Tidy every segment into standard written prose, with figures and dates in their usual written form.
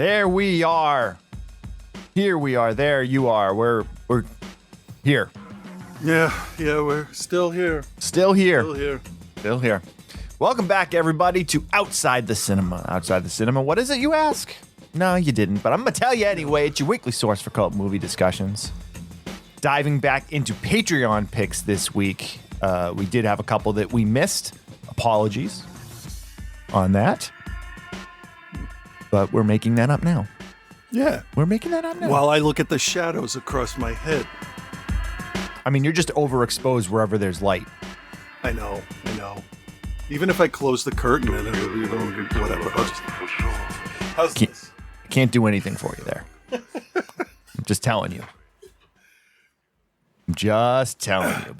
There we are. Here we are. There you are. We're here. Yeah, we're still here. Still here. Still here. Still here. Welcome back, everybody, to Outside the Cinema. Outside the Cinema, what is it, you ask? No, you didn't, but I'm going to tell you anyway. It's your weekly source for cult movie discussions. Diving back into Patreon picks this week. We did have a couple that we missed. Apologies on that. But we're making that up now. Yeah. We're making that up now. While I look at the shadows across my head. I mean, you're just overexposed wherever there's light. I know. Even if I close the curtain and it'll be whatever. How's this? Can't do anything for you there. I'm just telling you. But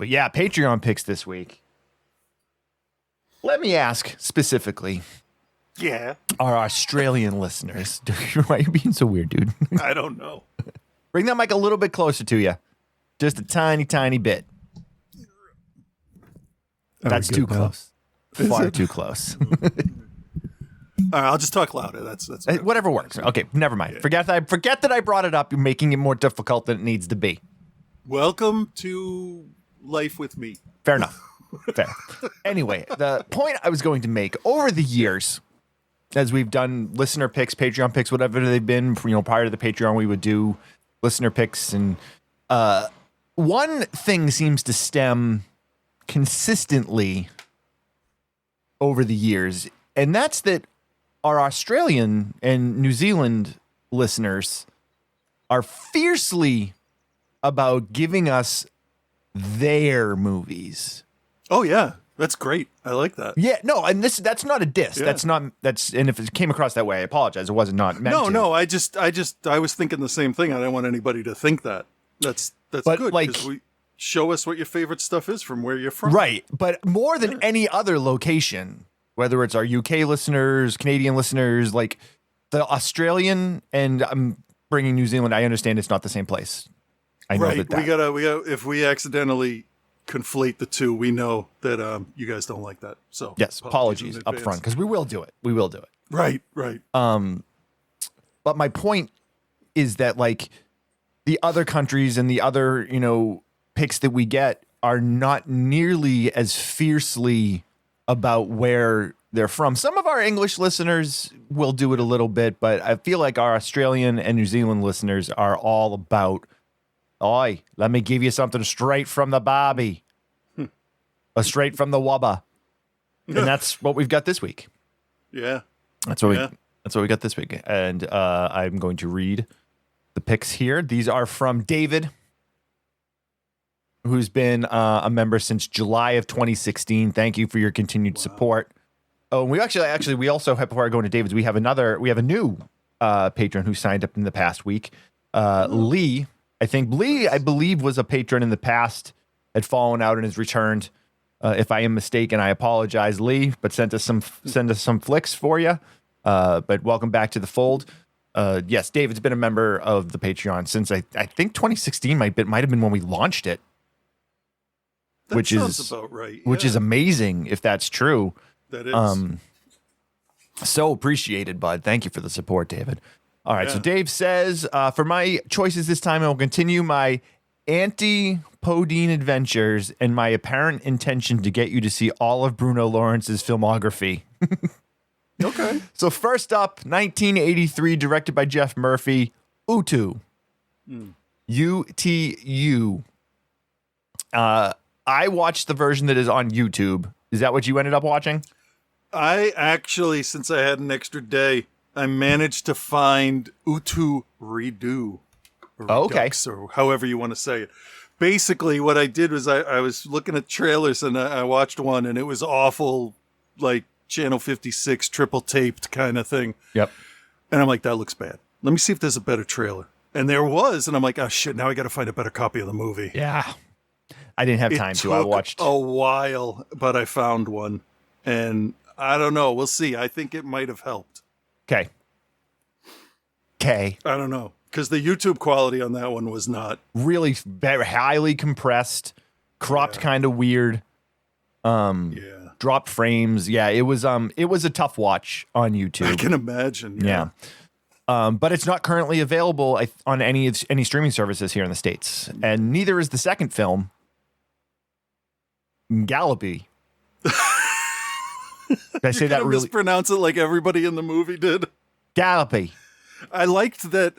yeah, Patreon picks this week. Let me ask specifically. Yeah. Our Australian listeners. Why are you being so weird, dude? I don't know. Bring that mic a little bit closer to you. Just a tiny, tiny bit. That's too close. Far too close. All right, I'll just talk louder. That's whatever works. Okay, never mind. Yeah. Forget that I brought it up. You're making it more difficult than it needs to be. Welcome to life with me. Fair enough. Fair. Anyway, the point I was going to make over the years, as we've done listener picks, Patreon picks, whatever they've been, prior to the Patreon, we would do listener picks. And one thing seems to stem consistently over the years, and that's that our Australian and New Zealand listeners are fiercely about giving us their movies. Oh, yeah. That's great. I like that. Yeah, no, and that's not a diss. Yeah. And if it came across that way, I apologize. It wasn't not meant to. No, I was thinking the same thing. I don't want anybody to think that. That's good, because show us what your favorite stuff is from where you're from. Right, but more than any other location, whether it's our UK listeners, Canadian listeners, like the Australian, and I'm bringing New Zealand, I understand it's not the same place. I know that. We gotta, if we accidentally conflate the two, we know that you guys don't like that. So yes, apologies up front, because we will do it. Right. But my point is that, like, the other countries and the other, picks that we get are not nearly as fiercely about where they're from. Some of our English listeners will do it a little bit, but I feel like our Australian and New Zealand listeners are all about, oi, let me give you something straight from the Barbie. Or straight from the Wubba. And that's what we've got this week. Yeah. That's what we got this week. And I'm going to read the picks here. These are from David, who's been a member since July of 2016. Thank you for your continued support. Oh, and we also have, before I go into David's, we have a new patron who signed up in the past week. Lee, I believe was a patron in the past, had fallen out and has returned. If I am mistaken, I apologize, Lee, but send us some flicks for you. But welcome back to the fold. Yes, David's been a member of the Patreon since I think 2016 might have been when we launched it. That sounds about right. Which is amazing if that's true. That is. So appreciated, bud. Thank you for the support, David. All right, so Dave says, for my choices this time, I will continue my anti-Podine adventures and my apparent intention to get you to see all of Bruno Lawrence's filmography. Okay. So first up, 1983, directed by Jeff Murphy, Utu. U-T-U. I watched the version that is on YouTube. Is that what you ended up watching? I actually, since I had an extra day, I managed to find Utu Redo. Redux, or however you want to say it. Basically, what I did was I was looking at trailers and I watched one and it was awful, like Channel 56 triple taped kind of thing. Yep. And I'm like, that looks bad. Let me see if there's a better trailer. And there was, and I'm like, oh shit, now I got to find a better copy of the movie. Yeah. I didn't have time to. I watched a while, but I found one. And I don't know. We'll see. I think it might have helped. Okay. I don't know. Because the YouTube quality on that one was not really very highly compressed, cropped kind of weird. Dropped frames. Yeah, it was a tough watch on YouTube. I can imagine. Yeah. But it's not currently available on any streaming services here in the States. And neither is the second film, Gallipoli. Did I say that really? Mispronounce it like everybody in the movie did. Gallipoli. I liked that.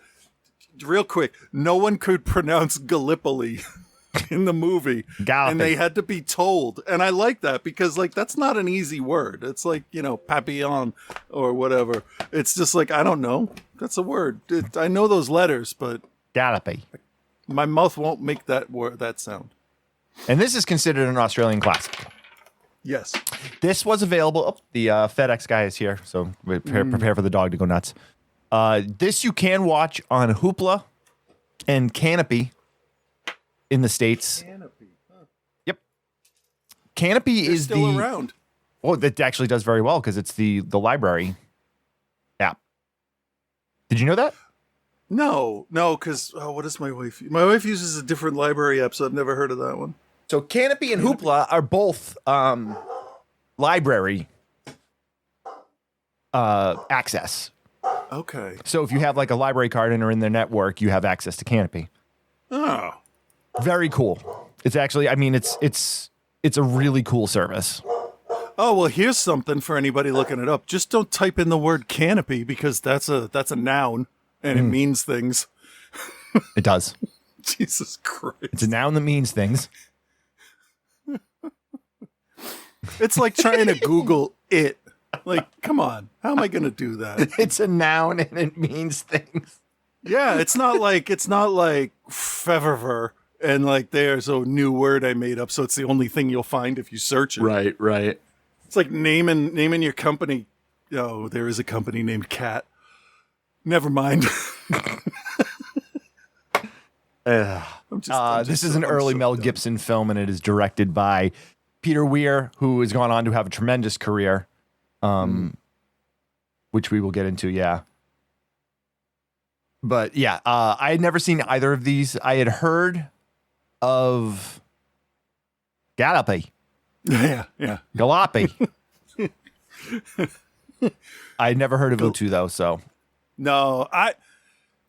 Real quick, no one could pronounce Gallipoli in the movie, Gallipoli. And they had to be told. And I like that because, like, that's not an easy word. It's like, papillon or whatever. It's just like, I don't know. That's a word. I know those letters, but Gallipoli. My mouth won't make that sound. And this is considered an Australian classic. Yes. This was available. Oh, the FedEx guy is here, so prepare for the dog to go nuts. This you can watch on Hoopla and Canopy in the States. Canopy. Huh. Yep. Canopy They're is still around. Oh, that actually does very well because it's the library app. Did you know that? No, because what is my wife? My wife uses a different library app, so I've never heard of that one. So Canopy and Hoopla are both library access. Okay. So if you have like a library card and are in their network, you have access to Canopy. Oh. Very cool. It's actually, it's a really cool service. Oh, well, here's something for anybody looking it up. Just don't type in the word canopy because that's a noun and it means things. It does. Jesus Christ. It's a noun that means things. It's like trying to Google it. Like, come on. How am I going to do that? It's a noun and it means things. Yeah, it's not like fever and like there's a new word I made up, so it's the only thing you'll find if you search it. Right. It's like naming your company. Oh, there is a company named Cat. Never mind. This is an early Mel Gibson film, and it is directed by Peter Weir, who has gone on to have a tremendous career, which we will get into, yeah. But, yeah, I had never seen either of these. I had heard of Gallipoli. Yeah. Gallipoli. I had never heard of Utu, though, so. No,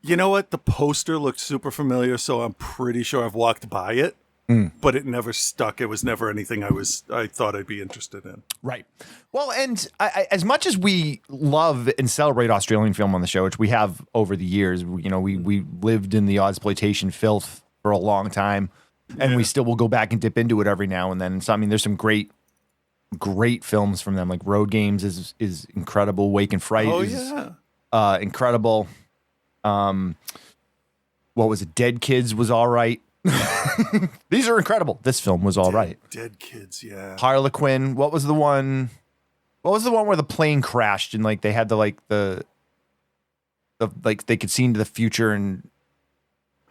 you know what? The poster looked super familiar, so I'm pretty sure I've walked by it, but it never stuck. It was never anything I thought I'd be interested in. Right. Well, and as much as we love and celebrate Australian film on the show, which we have over the years, we lived in the Ozploitation filth for a long time, and we still will go back and dip into it every now and then. So, I mean, there's some great films from them, like Road Games is incredible. Wake and Fright is incredible. What was it? Dead Kids was all right. These are incredible. This film was all right. Dead Kids, yeah. Harlequin. What was the one where the plane crashed and like they had the like they could see into the future and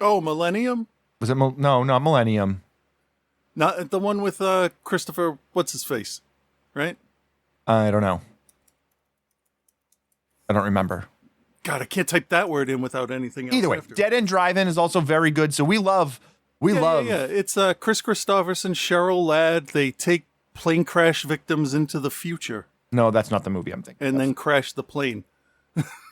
Millennium? Was it no, not Millennium. Not the one with Christopher what's his face, right? I don't know. I don't remember. God, I can't type that word in without anything else. Either way, after. Dead End Drive-In is also very good. So we love. Yeah. It's Chris Christopherson, Cheryl Ladd. They take plane crash victims into the future. No, that's not the movie I'm thinking. And then crash the plane.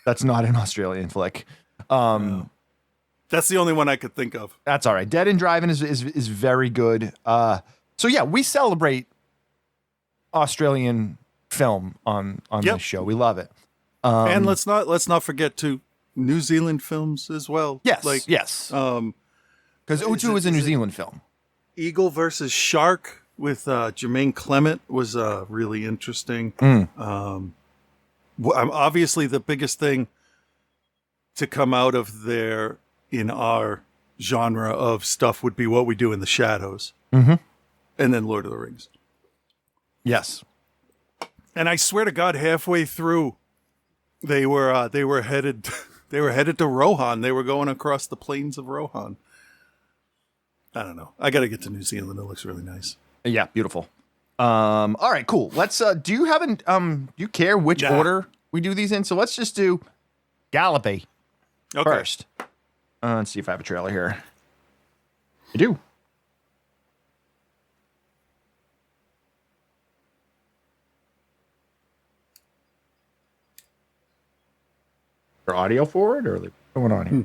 That's not an Australian flick. That's the only one I could think of. That's all right. Dead End Drive-In is very good. So yeah, we celebrate Australian film on this show. We love it. And let's not forget to New Zealand films as well. Yes, yes. Because Utu is a New Zealand film. Eagle versus Shark with Jermaine Clement was really interesting. Obviously, the biggest thing to come out of there in our genre of stuff would be What We Do in the Shadows, and then Lord of the Rings. Yes, and I swear to God, halfway through. They were headed to Rohan. They were going across the plains of Rohan. I don't know. I got to get to New Zealand. It looks really nice. Yeah, beautiful. All right, cool. Let's. Do you care which order we do these in? So let's just do Gallipoli first. Let's see if I have a trailer here. I do. Or audio forward, or like, what's going on here?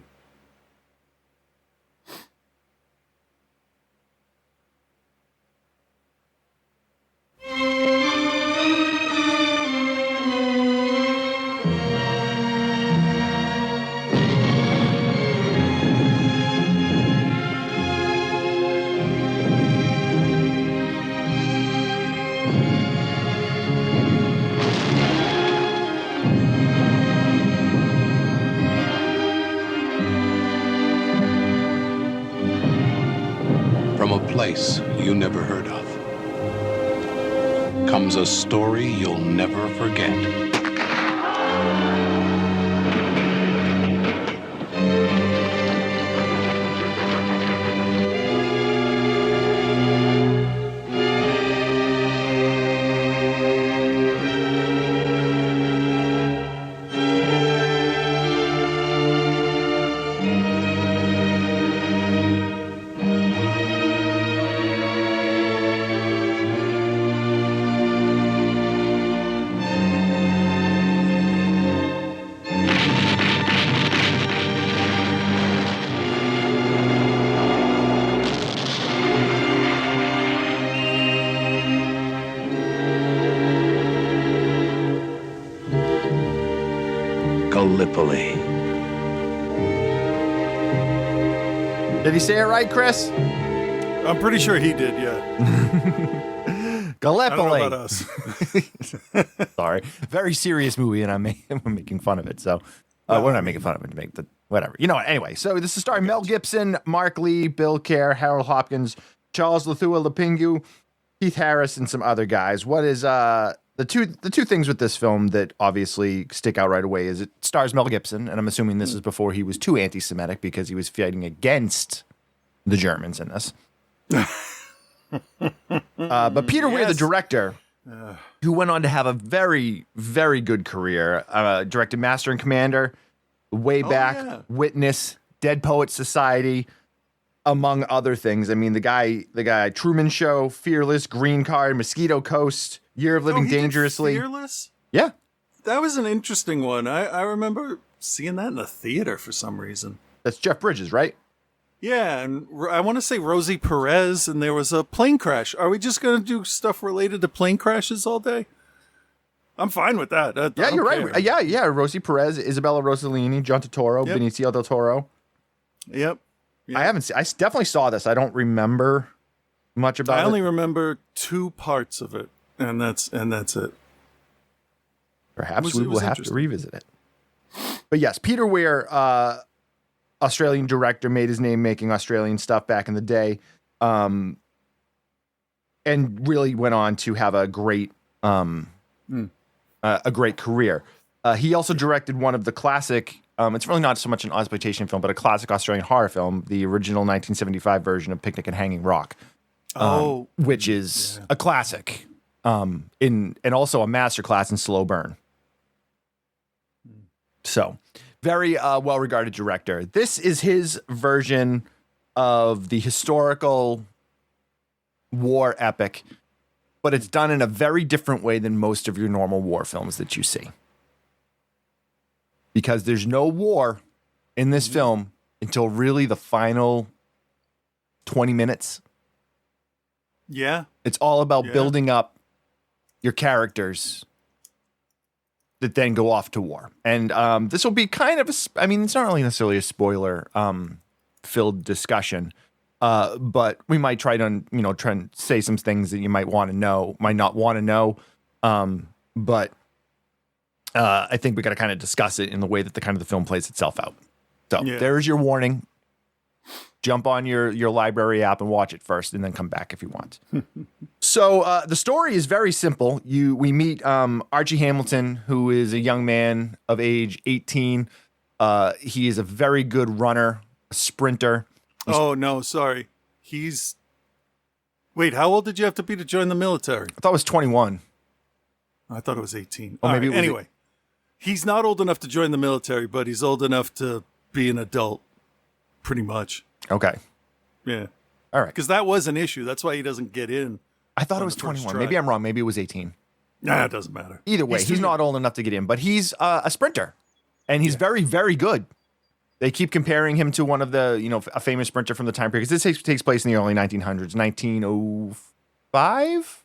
From a place you never heard of comes a story you'll never forget. Gallipoli. Did he say it right, Chris? I'm pretty sure he did, yeah. Gallipoli. I don't know about us. Sorry. Very serious movie, and I'm making fun of it. So, we're not making fun of it to make the whatever. You know what? Anyway, so this is starring Mel Gibson, Mark Lee, Bill Kerr, Harold Hopkins, Charles Lethua Lapingu, Keith Harris, and some other guys. What is the two things with this film that obviously stick out right away is it stars Mel Gibson, and I'm assuming this is before he was too anti-Semitic because he was fighting against the Germans in this. But Peter Weir, the director, who went on to have a very, very good career, directed Master and Commander, Way Back, Witness, Dead Poets Society, among other things. I mean, the guy, Truman Show, Fearless, Green Card, Mosquito Coast, Year of Living Dangerously. Fearless? Yeah. That was an interesting one. I remember seeing that in the theater for some reason. That's Jeff Bridges, right? Yeah, and I want to say Rosie Perez, and there was a plane crash. Are we just going to do stuff related to plane crashes all day? I'm fine with that. Yeah, you're right. Yeah. Rosie Perez, Isabella Rossellini, John Turturro, Benicio del Toro. Yep. I definitely saw this. I don't remember much about it. I only remember 2 parts of it, and that's it. Perhaps we will have to revisit it. But yes, Peter Weir, Australian director, made his name making Australian stuff back in the day, and really went on to have a great career. He also directed one of the classic. It's really not so much an exploitation film, but a classic Australian horror film, the original 1975 version of Picnic at Hanging Rock, which is a classic, and also a masterclass in slow burn. So, very well-regarded director. This is his version of the historical war epic, but it's done in a very different way than most of your normal war films that you see. Because there's no war in this film until really the final 20 minutes. Yeah. It's all about building up your characters that then go off to war. And this will be kind of it's not really necessarily a spoiler filled discussion. But we might try and say some things that you might want to know, might not want to know. But I think we got to kind of discuss it in the way that the film plays itself out. So there's your warning. Jump on your library app and watch it first, and then come back if you want. So the story is very simple. We meet Archie Hamilton, who is a young man of age 18. He is a very good runner, a sprinter. Sorry. Wait, how old did you have to be to join the military? I thought it was 21. I thought it was 18. Oh, maybe anyway, he's not old enough to join the military, but he's old enough to be an adult, pretty much. Okay. Yeah. All right. Because that was an issue. That's why he doesn't get in. I thought it was 21. Maybe I'm wrong. Maybe it was 18. Nah, it doesn't matter. Either way, he's not old enough to get in, but he's a sprinter. And he's very, very good. They keep comparing him to one of the, a famous sprinter from the time period. Because this takes place in the early 1900s, 1905?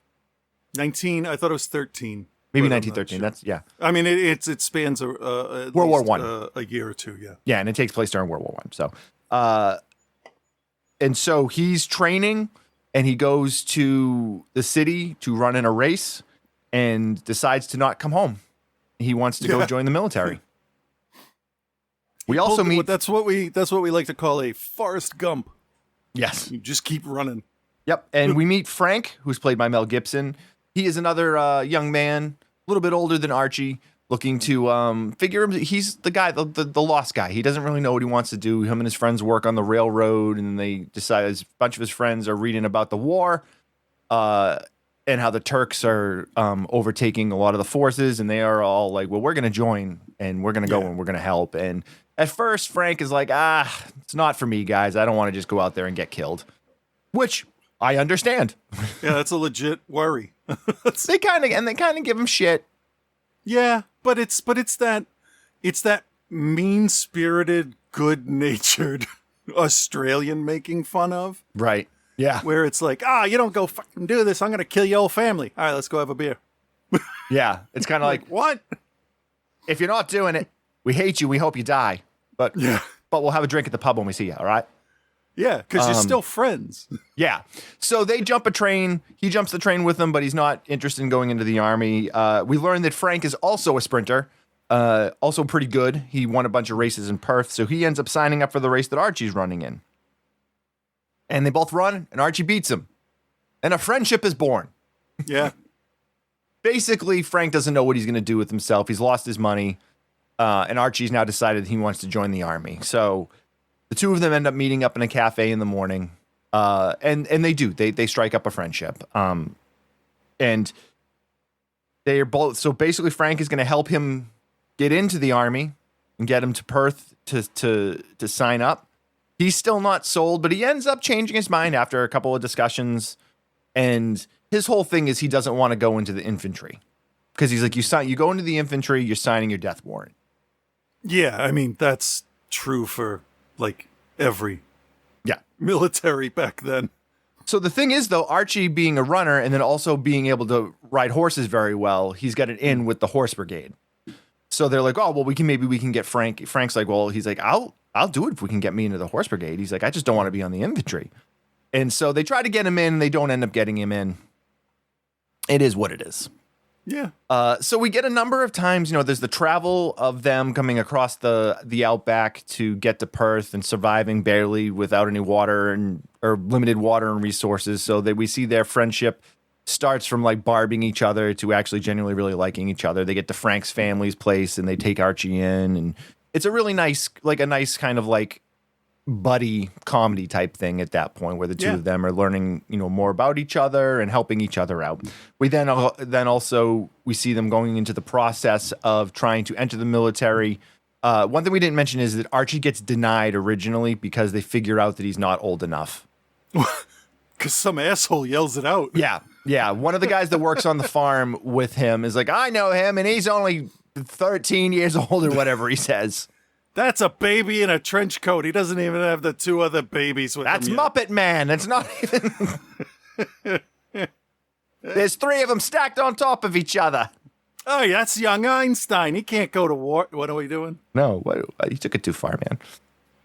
I thought it was 13. Maybe 1913. Sure. That's, yeah. I mean, it spans World War One. A year or two, yeah. Yeah, and it takes place during World War One. So, and so he's training, and he goes to the city to run in a race, and decides to not come home. He wants to go join the military. We also meet. That's what we like to call a Forrest Gump. Yes, you just keep running. Yep, and we meet Frank, who's played by Mel Gibson. He is another young man, a little bit older than Archie, looking to figure him. He's the guy, the lost guy. He doesn't really know what he wants to do. Him and his friends work on the railroad, and they decide a bunch of his friends are reading about the war, and how the Turks are overtaking a lot of the forces, and they are all like, well, we're going to join, and we're going to go, and we're going to help. And at first, Frank is like, it's not for me, guys. I don't want to just go out there and get killed, which I understand. Yeah, that's a legit worry. They kind of give him shit. Yeah, but it's that mean-spirited, good-natured Australian making fun of. Right. Yeah. Where it's like, you don't go fucking do this. I'm going to kill your whole family. All right, let's go have a beer. Yeah. It's kind of like, what? If you're not doing it, we hate you. We hope you die. But we'll have a drink at the pub when we see you. All right. Yeah. Because you're still friends. Yeah. So they jump a train. He jumps the train with them, but he's not interested in going into the army. We learn that Frank is also a sprinter. Also pretty good. He won a bunch of races in Perth. So he ends up signing up for the race that Archie's running in. And they both run, and Archie beats him. And a friendship is born. Yeah. Basically, Frank doesn't know what he's going to do with himself. He's lost his money. And Archie's now decided he wants to join the army. So the two of them end up meeting up in a cafe in the morning. And they do. They strike up a friendship. And they are both. So basically, Frank is going to help him get into the army and get him to Perth to sign up. He's still not sold, but he ends up changing his mind after a couple of discussions. And his whole thing is he doesn't want to go into the infantry because he's like, you go into the infantry, you're signing your death warrant. Yeah, I mean, that's true for like every military back then. So the thing is, though, Archie being a runner and then also being able to ride horses very well, he's got an in with the horse brigade. So they're like, oh, well, we can get Frank. Frank's like, well, he's like, I'll do it if we can get me into the horse brigade. He's like, I just don't want to be on the infantry. And so they try to get him in. They don't end up getting him in. It is what it is. Yeah. So we get a number of times, there's the travel of them coming across the outback to get to Perth and surviving barely without any water or limited water and resources. So that we see their friendship starts from like barbing each other to actually genuinely really liking each other. They get to Frank's family's place and they take Archie in, and it's a really nice kind of like buddy comedy type thing at that point where the two of them are learning, more about each other and helping each other out. We then also we see them going into the process of trying to enter the military. One thing we didn't mention is that Archie gets denied originally because they figure out that he's not old enough. Because some asshole yells it out. Yeah. One of the guys that works on the farm with him is like, I know him, and he's only 13 years old or whatever he says. That's a baby in a trench coat. He doesn't even have the two other babies with him. That's Muppet Man. That's not even... There's three of them stacked on top of each other. Oh, yeah, that's young Einstein. He can't go to war. What are we doing? No, you took it too far, man.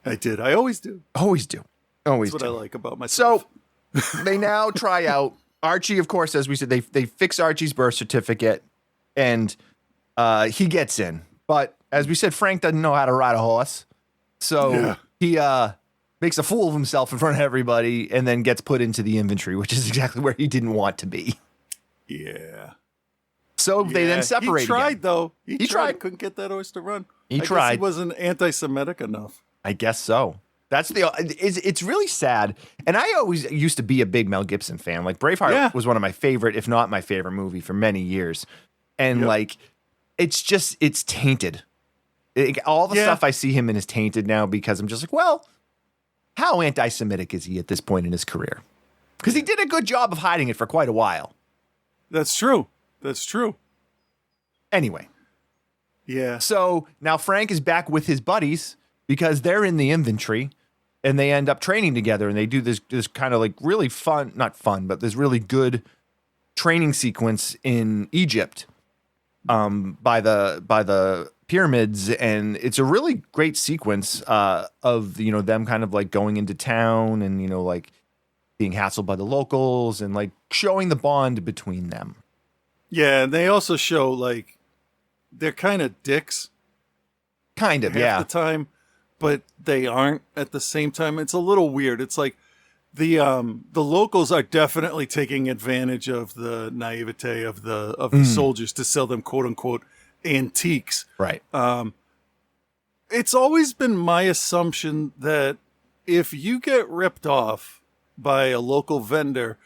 I did. I always do. Always do. That's what I like about myself. So they now try out Archie. Of course, as we said, they fix Archie's birth certificate, and he gets in. But as we said, Frank doesn't know how to ride a horse, so he makes a fool of himself in front of everybody, and then gets put into the infantry, which is exactly where he didn't want to be. Yeah. So they then separate. He tried, again. though. He tried. Couldn't get that horse to run. He I tried. Guess he wasn't anti-Semitic enough. I guess so. It's really sad. And I always used to be a big Mel Gibson fan. Like Braveheart was one of my favorite, if not my favorite movie for many years. And it's tainted. All the stuff I see him in is tainted now because I'm just like, well, how anti-Semitic is he at this point in his career? Because he did a good job of hiding it for quite a while. That's true. Anyway, Yeah. So now Frank is back with his buddies because they're in the infantry and they end up training together and they do this kind of like really fun, not fun, but this really good training sequence in Egypt by the pyramids. And it's a really great sequence of, them kind of like going into town and, like being hassled by the locals and like showing the bond between them. Yeah. And they also show like they're kind of dicks. Kind of, half the time, but they aren't at the same time. It's a little weird. It's like the locals are definitely taking advantage of the naivete of the soldiers to sell them quote unquote antiques. Right. It's always been my assumption that if you get ripped off by a local vendor,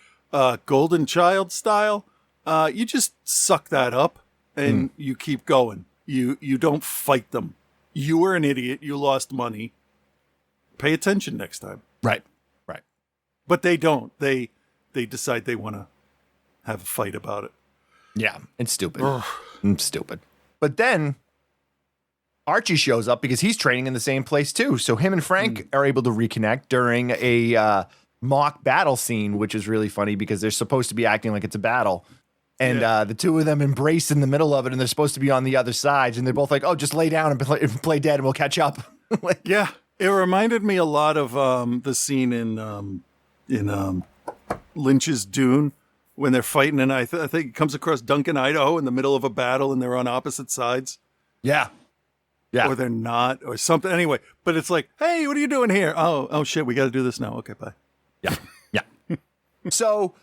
Golden Child style, you just suck that up and you keep going. You don't fight them. You were an idiot. You lost money. Pay attention next time. Right. But they don't. They decide they want to have a fight about it. Yeah, it's stupid. It's stupid. But then Archie shows up because he's training in the same place too. So him and Frank are able to reconnect during a mock battle scene, which is really funny because they're supposed to be acting like it's a battle. And the two of them embrace in the middle of it, and they're supposed to be on the other sides. And they're both like, "Oh, just lay down and play dead, and we'll catch up." Yeah, it reminded me a lot of the scene in Lynch's Dune when they're fighting, and I think it comes across Duncan, Idaho, in the middle of a battle, and they're on opposite sides. Yeah, or they're not, or something. Anyway, but it's like, "Hey, what are you doing here?" Oh shit, we got to do this now. Okay, bye. Yeah. So.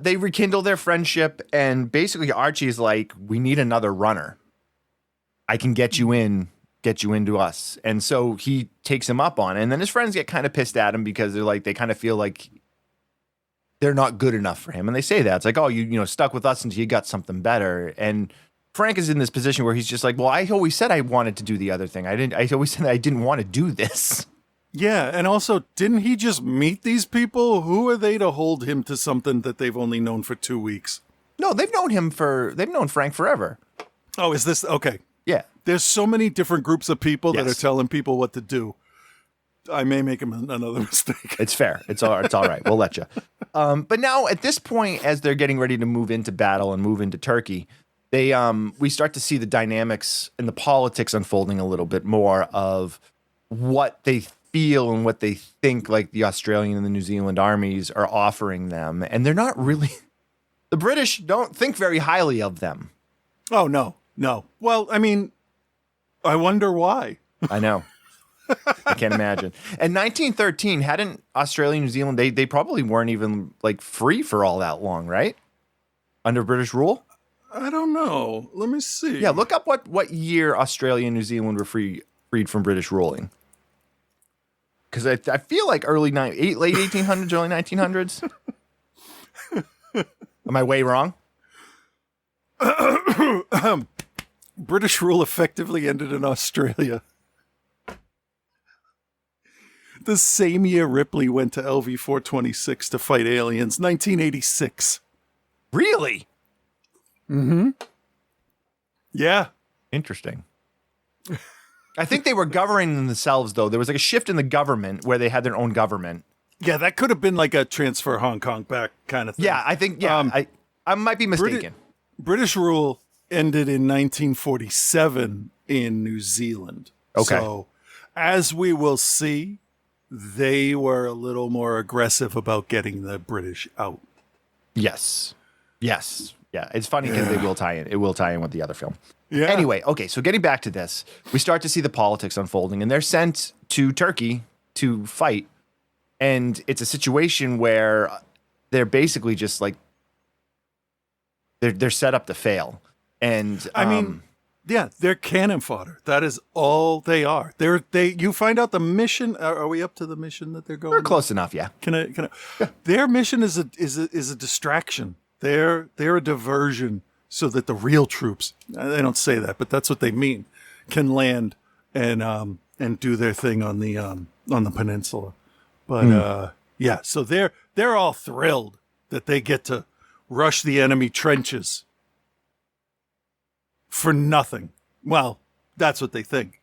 They rekindle their friendship, and basically Archie's like, "We need another runner. I can get you into us." And so he takes him up on it. And then his friends get kind of pissed at him because they kind of feel like they're not good enough for him. And they say that. It's like, "Oh, you stuck with us until you got something better." And Frank is in this position where he's just like, "Well, I always said I wanted to do the other thing. I always said I didn't want to do this." Yeah, and also, didn't he just meet these people? Who are they to hold him to something that they've only known for 2 weeks? No, they've known Frank forever. Oh, is this okay? Yeah. There's so many different groups of people that are telling people what to do. I may make another mistake. It's fair. It's all right. We'll let you. But now at this point, as they're getting ready to move into battle and move into Turkey, we start to see the dynamics and the politics unfolding a little bit more of what they feel and what they think like the Australian and the New Zealand armies are offering them. And they're not really, the British don't think very highly of them. Oh, no. Well, I mean, I wonder why. I know. I can't imagine. In 1913, hadn't Australia and New Zealand, they probably weren't even like free for all that long, right? Under British rule? I don't know. Let me see. Yeah, look up what year Australia and New Zealand were freed from British ruling. Because I feel like late 1800s, early 1900s. Am I way wrong? British rule effectively ended in Australia. The same year Ripley went to LV-426 to fight aliens, 1986. Really? Mm-hmm. Yeah. Interesting. I think they were governing themselves, though. There was like a shift in the government where they had their own government. Yeah, that could have been like a transfer Hong Kong back kind of thing. Yeah, I think, I might be mistaken. British rule ended in 1947 in New Zealand. Okay. So, as we will see, they were a little more aggressive about getting the British out. Yes. Yeah, it's funny because it will tie in with the other film. Yeah. Anyway, okay, so getting back to this, we start to see the politics unfolding, and they're sent to Turkey to fight. And it's a situation where they're basically just like they're set up to fail. And I mean, yeah, they're cannon fodder. That is all they are. You find out the mission. Are we up to the mission that they're going? We're close enough, yeah. Can I? Yeah. Their mission is a distraction. They're a diversion so that the real troops, they don't say that, but that's what they mean, can land and do their thing on the peninsula. But yeah, so they're all thrilled that they get to rush the enemy trenches for nothing. Well, that's what they think.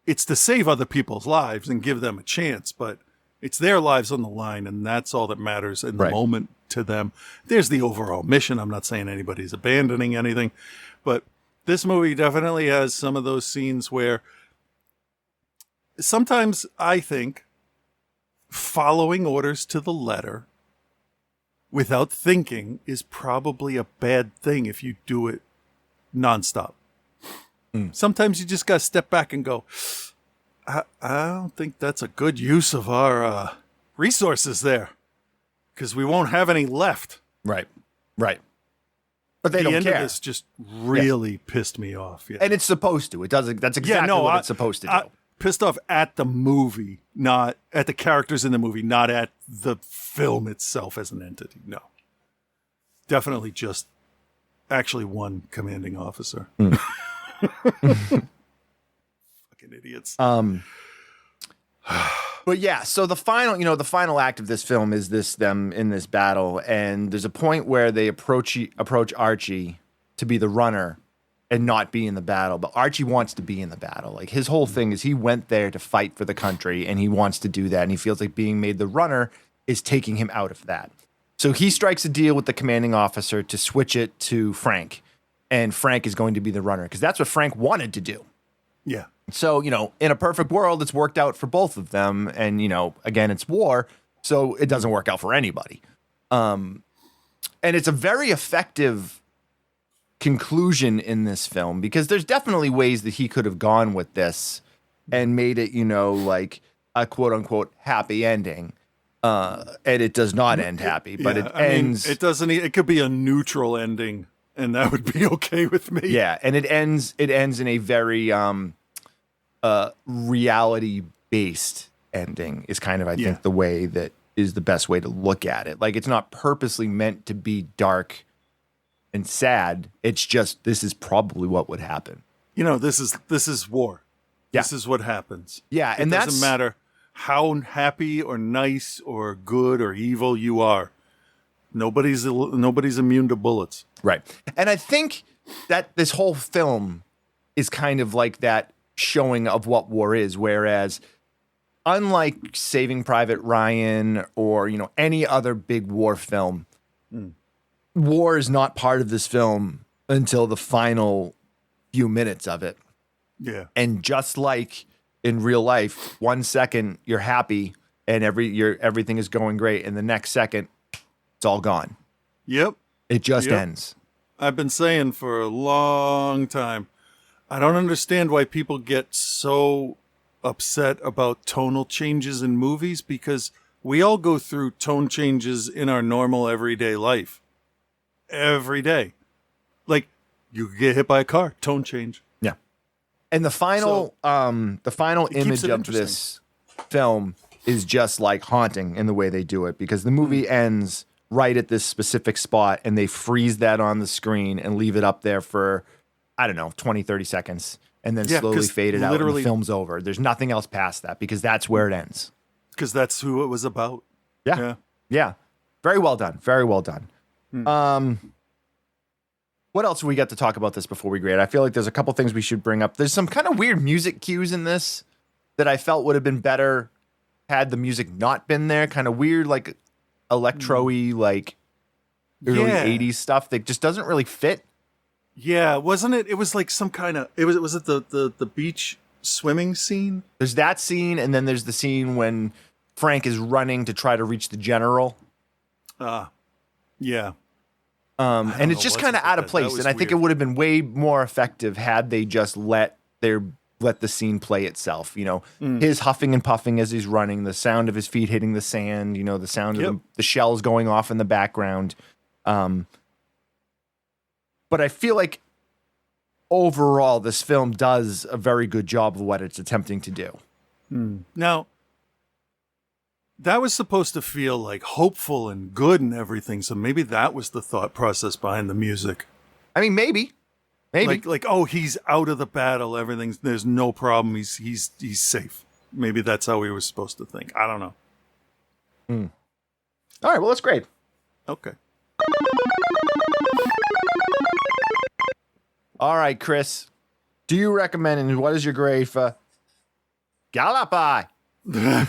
It's to save other people's lives and give them a chance, but it's their lives on the line, and that's all that matters in the moment to them. There's the overall mission. I'm not saying anybody's abandoning anything, but this movie definitely has some of those scenes where sometimes I think following orders to the letter without thinking is probably a bad thing if you do it nonstop. Sometimes you just got to step back and go, I don't think that's a good use of our resources there, because we won't have any left. Right. But they the don't end care. Of this just really pissed me off. Yeah. And it's supposed to. It does. That's exactly what it's supposed to do. Pissed off at the movie, not at the characters in the movie, not at the film itself as an entity. No. Definitely just actually one commanding officer. Fucking idiots. But yeah, so the final act of this film is them in this battle, and there's a point where they approach Archie to be the runner and not be in the battle, but Archie wants to be in the battle. Like, his whole thing is he went there to fight for the country, and he wants to do that, and he feels like being made the runner is taking him out of that. So he strikes a deal with the commanding officer to switch it to Frank, and Frank is going to be the runner, because that's what Frank wanted to do. Yeah. So, in a perfect world, it's worked out for both of them. And, again, it's war, so it doesn't work out for anybody. And it's a very effective conclusion in this film, because there's definitely ways that he could have gone with this and made it, like a quote unquote happy ending. And it does not end happy, but it ends. It doesn't. It could be a neutral ending, and that would be okay with me. Yeah. And it ends in a very, reality based ending is kind of, I think, the way that is the best way to look at it. Like, it's not purposely meant to be dark and sad. It's just, this is probably what would happen. This is war. Yeah. This is what happens. Yeah. It doesn't matter how happy or nice or good or evil you are. Nobody's immune to bullets. Right. And I think that this whole film is kind of like that showing of what war is, whereas unlike Saving Private Ryan or, any other big war film, war is not part of this film until the final few minutes of it. Yeah. And just like in real life, 1 second you're happy and everything is going great, and the next second it's all gone. Yep. It just ends. I've been saying for a long time, I don't understand why people get so upset about tonal changes in movies, because we all go through tone changes in our normal everyday life. Every day. Like, you get hit by a car, tone change. Yeah. And the final image of this film is just like haunting in the way they do it, because the movie ends right at this specific spot and they freeze that on the screen and leave it up there for, I don't know, 20, 30 seconds, and then slowly fade it out and the film's over. There's nothing else past that, because that's where it ends. Because that's who it was about. Yeah. Very well done. Very well done. What else do we got to talk about this before we grade? I feel like there's a couple things we should bring up. There's some kind of weird music cues in this that I felt would have been better had the music not been there. Kind of weird, like electro-y, like early 80s stuff that just doesn't really fit. Yeah, wasn't it? It was like some kind of. Was it the beach swimming scene? There's that scene, and then there's the scene when Frank is running to try to reach the general. Yeah. And it's just kind of out of place, and I think it would have been way more effective had they just let the scene play itself. His huffing and puffing as he's running, the sound of his feet hitting the sand. The sound of the shells going off in the background. But I feel like overall, this film does a very good job of what it's attempting to do. Now, that was supposed to feel like hopeful and good and everything. So maybe that was the thought process behind the music. I mean, maybe. Like, oh, he's out of the battle. There's no problem. He's safe. Maybe that's how we were supposed to think. I don't know. All right. Well, that's great. Okay. All right, Chris. do you recommend, and what is your grade for Gallipoli? All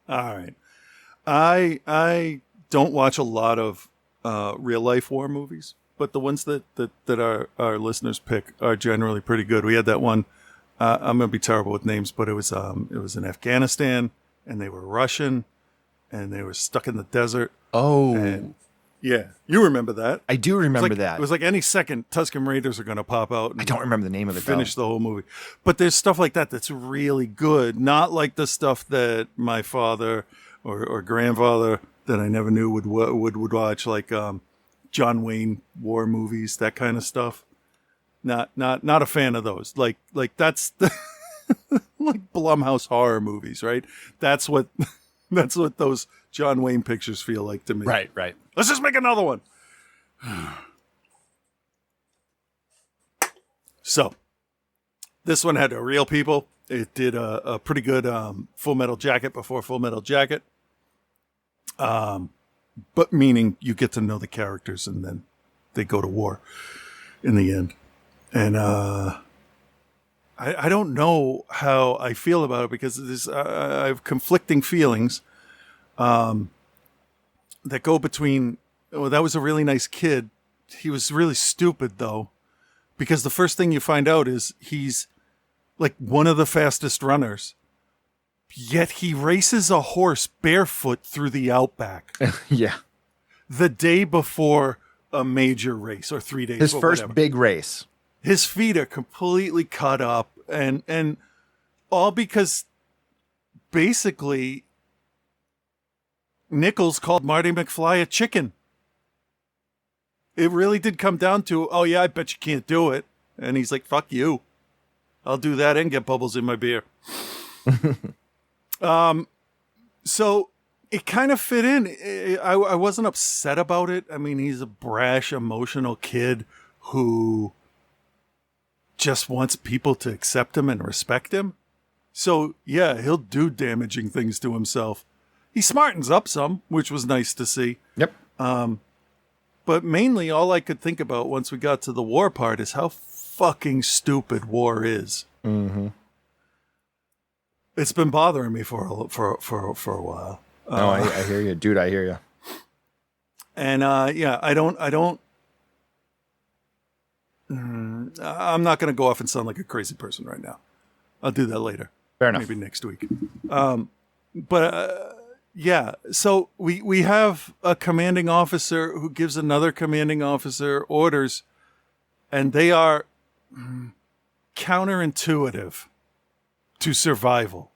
right. I don't watch a lot of real life war movies, but the ones that our listeners pick are generally pretty good. We had that one. I'm gonna be terrible with names, but it was in Afghanistan, and they were Russian, and they were stuck in the desert. Oh, and yeah, you remember that? I do remember that. It was like any second Tusken Raiders are gonna pop out. And I don't remember the name of it. Finish the whole movie, but there's stuff like that that's really good. Not like the stuff that my father or grandfather that I never knew would watch, like John Wayne war movies, that kind of stuff. Not a fan of those. Like that's the like Blumhouse horror movies, right? That's what those John Wayne pictures feel like to me. Right. Let's just make another one. So, this one had real people. It did a pretty good Full Metal Jacket before Full Metal Jacket. But meaning you get to know the characters and then they go to war in the end. And I don't know how I feel about it because I have conflicting feelings that go between, oh, that was a really nice kid. He was really stupid, though, because the first thing you find out is he's like one of the fastest runners, yet he races a horse barefoot through the outback. Yeah. The day before a major race, or 3 days. His first big race. His feet are completely cut up, and all because basically Nichols called Marty McFly a chicken. It really did come down to, oh yeah, I bet you can't do it. And he's like, fuck you. I'll do that and get bubbles in my beer. So it kind of fit in. I wasn't upset about it. I mean, he's a brash, emotional kid who just wants people to accept him and respect him. So yeah, he'll do damaging things to himself. He smartens up some, which was nice to see. Yep. But mainly all I could think about once we got to the war part is how fucking stupid war is. Mm-hmm. It's been bothering me for a while. No, I hear you, dude. I hear you. And yeah, I'm not going to go off and sound like a crazy person right now. I'll do that later. Fair enough. Maybe next week. Yeah, so we have a commanding officer who gives another commanding officer orders, and they are counterintuitive to survival.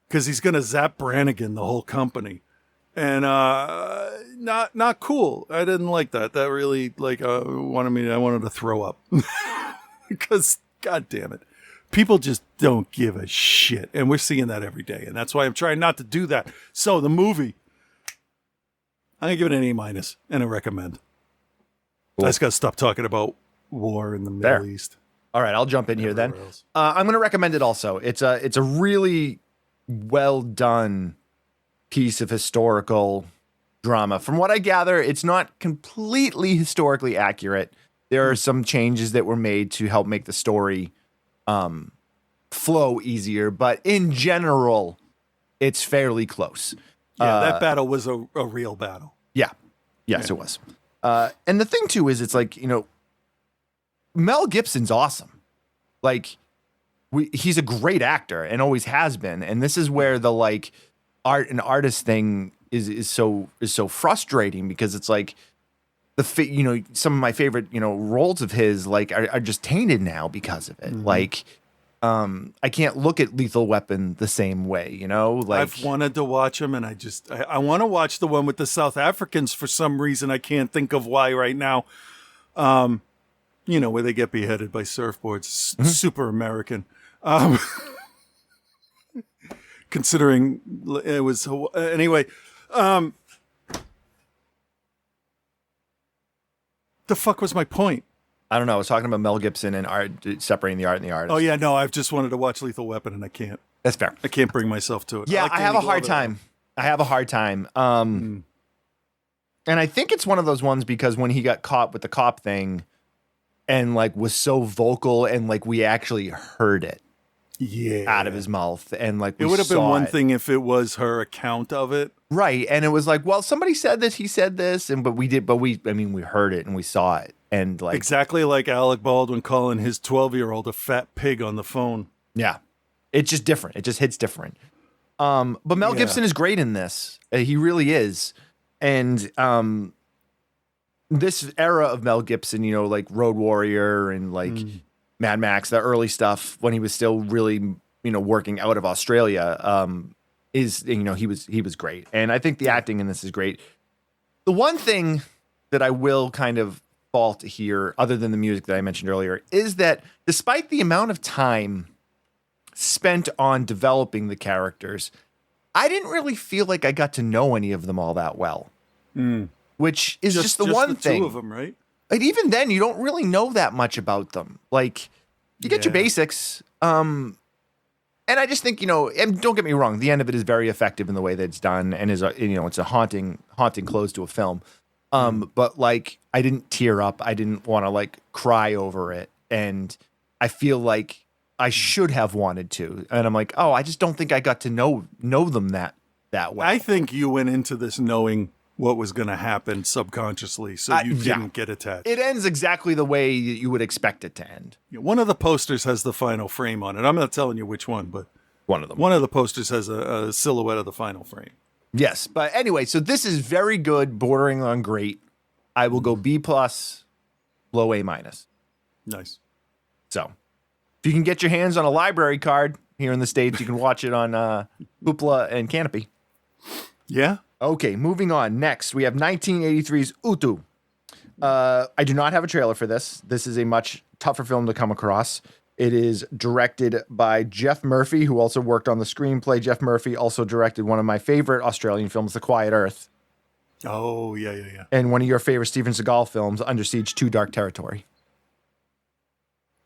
Because he's going to zap Brannigan, the whole company. And not cool. I didn't like that. That really I wanted to throw up. Because, God damn it. People just don't give a shit. And we're seeing that every day. And that's why I'm trying not to do that. So the movie, I'm going to give it an A- and a recommend. Cool. I just got to stop talking about war in the Middle East. All right, I'll jump in here then. I'm going to recommend it also. It's a really well done piece of historical drama. From what I gather, it's not completely historically accurate. There are some changes that were made to help make the story flow easier, but in general, it's fairly close. Yeah, that battle was a real battle. Yeah. Yes, it was. And the thing too is, it's like, Mel Gibson's awesome. Like, he's a great actor and always has been. And this is where the art and artist thing is so frustrating, because it's like some of my favorite roles of his are just tainted now because of it. Mm-hmm. I can't look at Lethal Weapon the same way. I've wanted to watch him, and I want to watch the one with the South Africans for some reason. I can't think of why right now. Where they get beheaded by surfboards. Mm-hmm. Super American. Considering it was anyway. The fuck was my point? I don't know. I was talking about Mel Gibson and art, separating the art and the artist. Oh yeah, no. I've just wanted to watch Lethal Weapon, and I can't. That's fair. I can't bring myself to it. Yeah, I have a hard time. And I think it's one of those ones because when he got caught with the cop thing, and like was so vocal, and like we actually heard it out of his mouth, and like it would have been one thing if it was her account of it, right? And it was like, well, somebody said this, he said this, and we heard it and we saw it, and like exactly like Alec Baldwin calling his 12-year-old a fat pig on the phone. Yeah, it's just different. It just hits different. But Mel Gibson is great in this. He really is. And this era of Mel Gibson, you know, like Road Warrior and like Mad Max, the early stuff when he was still really, you know, working out of Australia, is, you know, he was great. And I think the acting in this is great. The one thing that I will kind of fault here, other than the music that I mentioned earlier, is that despite the amount of time spent on developing the characters, I didn't really feel like I got to know any of them all that well. Which is just the one thing. 2 of them, right? Like, even then, you don't really know that much about them. Like, you get your basics. And I just think, you know, and don't get me wrong, the end of it is very effective in the way that it's done, and is you know, it's a haunting close to a film. But like, I didn't tear up. I didn't want to like cry over it, and I feel like I should have wanted to. And I'm like, oh, I just don't think I got to know them that well. I think you went into this knowing what was going to happen subconsciously, so you didn't get attached. It ends exactly the way you would expect it to end. One of the posters has the final frame on it. I'm not telling you which one, but one of them. One of the posters has a silhouette of the final frame. Yes, but anyway, so this is very good, bordering on great. I will go B+, low A-. Nice. So, if you can get your hands on a library card here in the States, you can watch it on Hoopla and Canopy. Yeah. Okay, moving on. Next, we have 1983's Utu. I do not have a trailer for this. This is a much tougher film to come across. It is directed by Jeff Murphy, who also worked on the screenplay. Jeff Murphy also directed one of my favorite Australian films, The Quiet Earth. Oh, yeah. And one of your favorite Steven Seagal films, Under Siege 2: Dark Territory.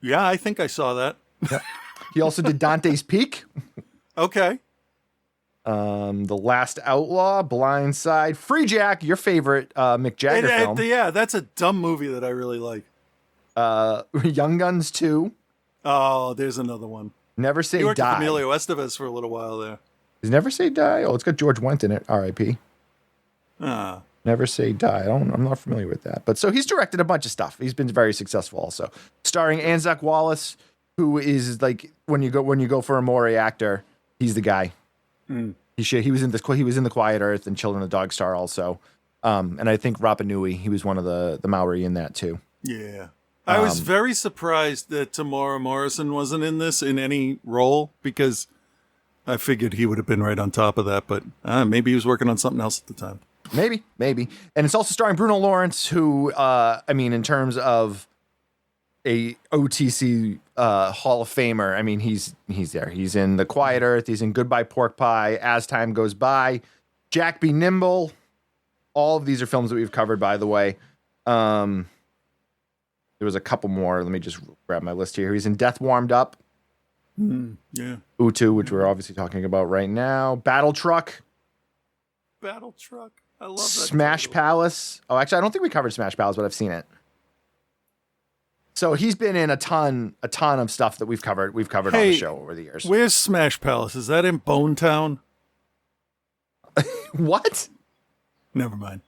Yeah, I think I saw that. Yep. He also did Dante's Peak. Okay. The Last Outlaw, Blind Side, Free Jack, your favorite Mick Jagger film. Yeah, that's a dumb movie that I really like. Young Guns 2. Oh, there's another one. Never Say Die. He worked Die. with Emilio Estevez for a little while there. Is Never Say Die? Oh, it's got George Wendt in it, R.I.P. Never Say Die. I'm not familiar with that. But so he's directed a bunch of stuff. He's been very successful also. Starring Anzac Wallace, who is like, when you go for a Maori actor, he's the guy. He was in The Quiet Earth and Children of the Dog Star also. And I think Rapa Nui, he was one of the Maori in that too. Yeah. I was very surprised that Tamara Morrison wasn't in this in any role, because I figured he would have been right on top of that, but maybe he was working on something else at the time. Maybe. And it's also starring Bruno Lawrence, who, I mean, in terms of a OTC Hall of Famer, I mean, he's there. He's in The Quiet Earth. He's in Goodbye Pork Pie, As Time Goes By, Jack Be Nimble. All of these are films that we've covered, by the way. There was a couple more. Let me just grab my list here. He's in Death Warmed Up. Yeah. Utu, which we're obviously talking about right now. Battle Truck. I love that. Smash title. Palace. Oh, actually, I don't think we covered Smash Palace, but I've seen it. So he's been in a ton of stuff that we've covered. We've covered on the show over the years. Where's Smash Palace? Is that in Bone Town? What? Never mind.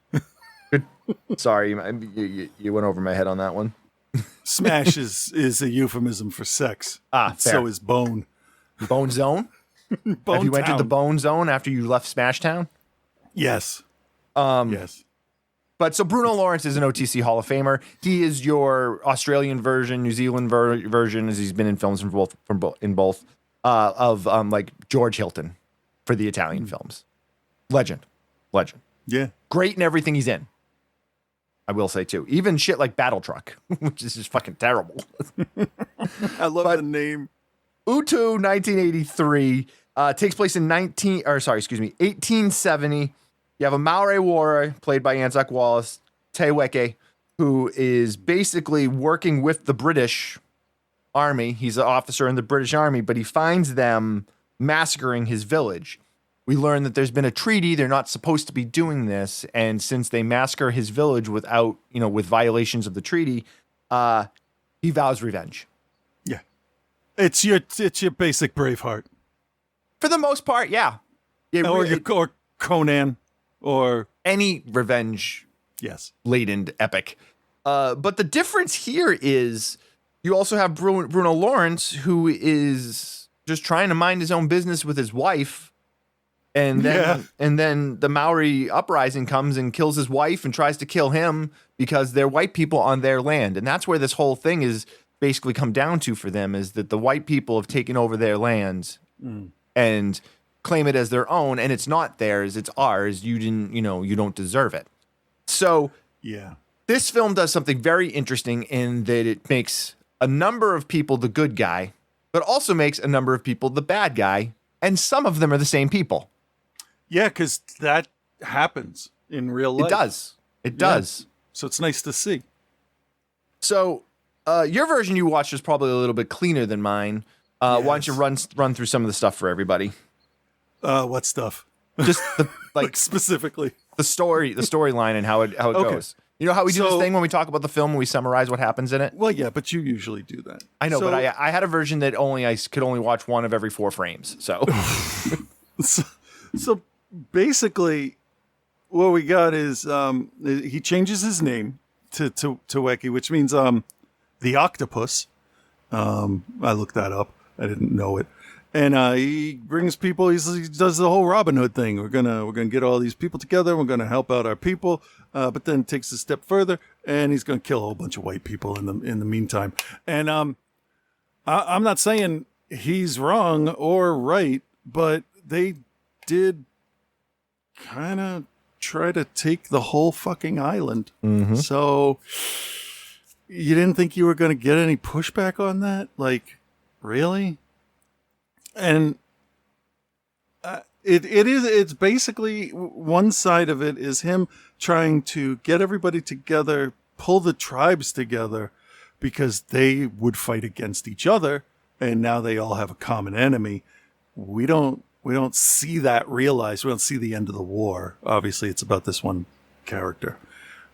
Sorry, you went over my head on that one. Smash is a euphemism for sex. Fair. So is bone. Bone Zone? Bone Have you entered Town. the Bone Zone after you left Smash Town? Yes. Yes. But so Bruno Lawrence is an OTC Hall of Famer. He is your Australian version, New Zealand version, as he's been in films in both of like George Hilton for the Italian films. Legend. Yeah. Great in everything he's in. I will say too. Even shit like Battle Truck, which is just fucking terrible. I love the name. Utu, 1983, takes place in 1870. You have a Maori warrior played by Anzac Wallace, Teweke, who is basically working with the British Army. He's an officer in the British Army, but he finds them massacring his village. We learn that there's been a treaty. They're not supposed to be doing this. And since they massacre his village with violations of the treaty, He vows revenge. Yeah. It's your basic Braveheart. For the most part, yeah. Or Conan, or any revenge yes, laden epic. But the difference here is you also have Bruno Lawrence, who is just trying to mind his own business with his wife. And then the Maori uprising comes and kills his wife and tries to kill him because they're white people on their land. And that's where this whole thing is basically come down to for them, is that the white people have taken over their lands and claim it as their own, and it's not theirs, it's ours. You don't deserve it. So this film does something very interesting in that it makes a number of people the good guy, but also makes a number of people the bad guy, and some of them are the same people. Yeah, because that happens in real life. It does. So it's nice to see. So your version you watched was probably a little bit cleaner than mine. Why don't you run through some of the stuff for everybody? What stuff? Just the like specifically the storyline and how it goes. You know how we do this thing when we talk about the film and we summarize what happens in it? Well, yeah, but you usually do that. I know, but I had a version that I could only watch one of every 4 frames. So so basically what we got is he changes his name to Weki, which means the octopus. I looked that up. I didn't know it. And he brings people. He does the whole Robin Hood thing. We're gonna get all these people together. We're gonna help out our people. But then takes a step further, and he's gonna kill a whole bunch of white people in the meantime. And I'm not saying he's wrong or right, but they did kind of try to take the whole fucking island. Mm-hmm. So you didn't think you were gonna get any pushback on that? Like, really? And it's basically one side of it is him trying to get everybody together, pull the tribes together because they would fight against each other. And now they all have a common enemy. We don't see that realized. We don't see the end of the war. Obviously it's about this one character.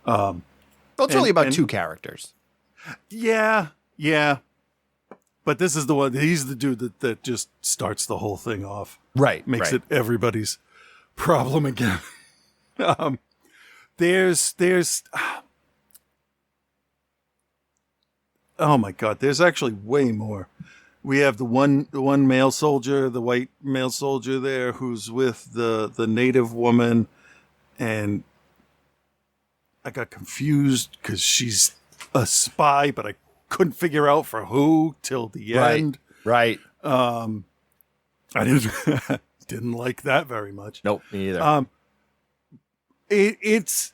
Well, it's only about 2 characters. Yeah. But this is the one. He's the dude that just starts the whole thing off. Right. Makes it everybody's problem again. There's oh my God. There's actually way more. We have the one male soldier, the white male soldier there, who's with the native woman, and I got confused because she's a spy, but I couldn't figure out for who till the end. Right. I didn't like that very much. Nope, me either. It's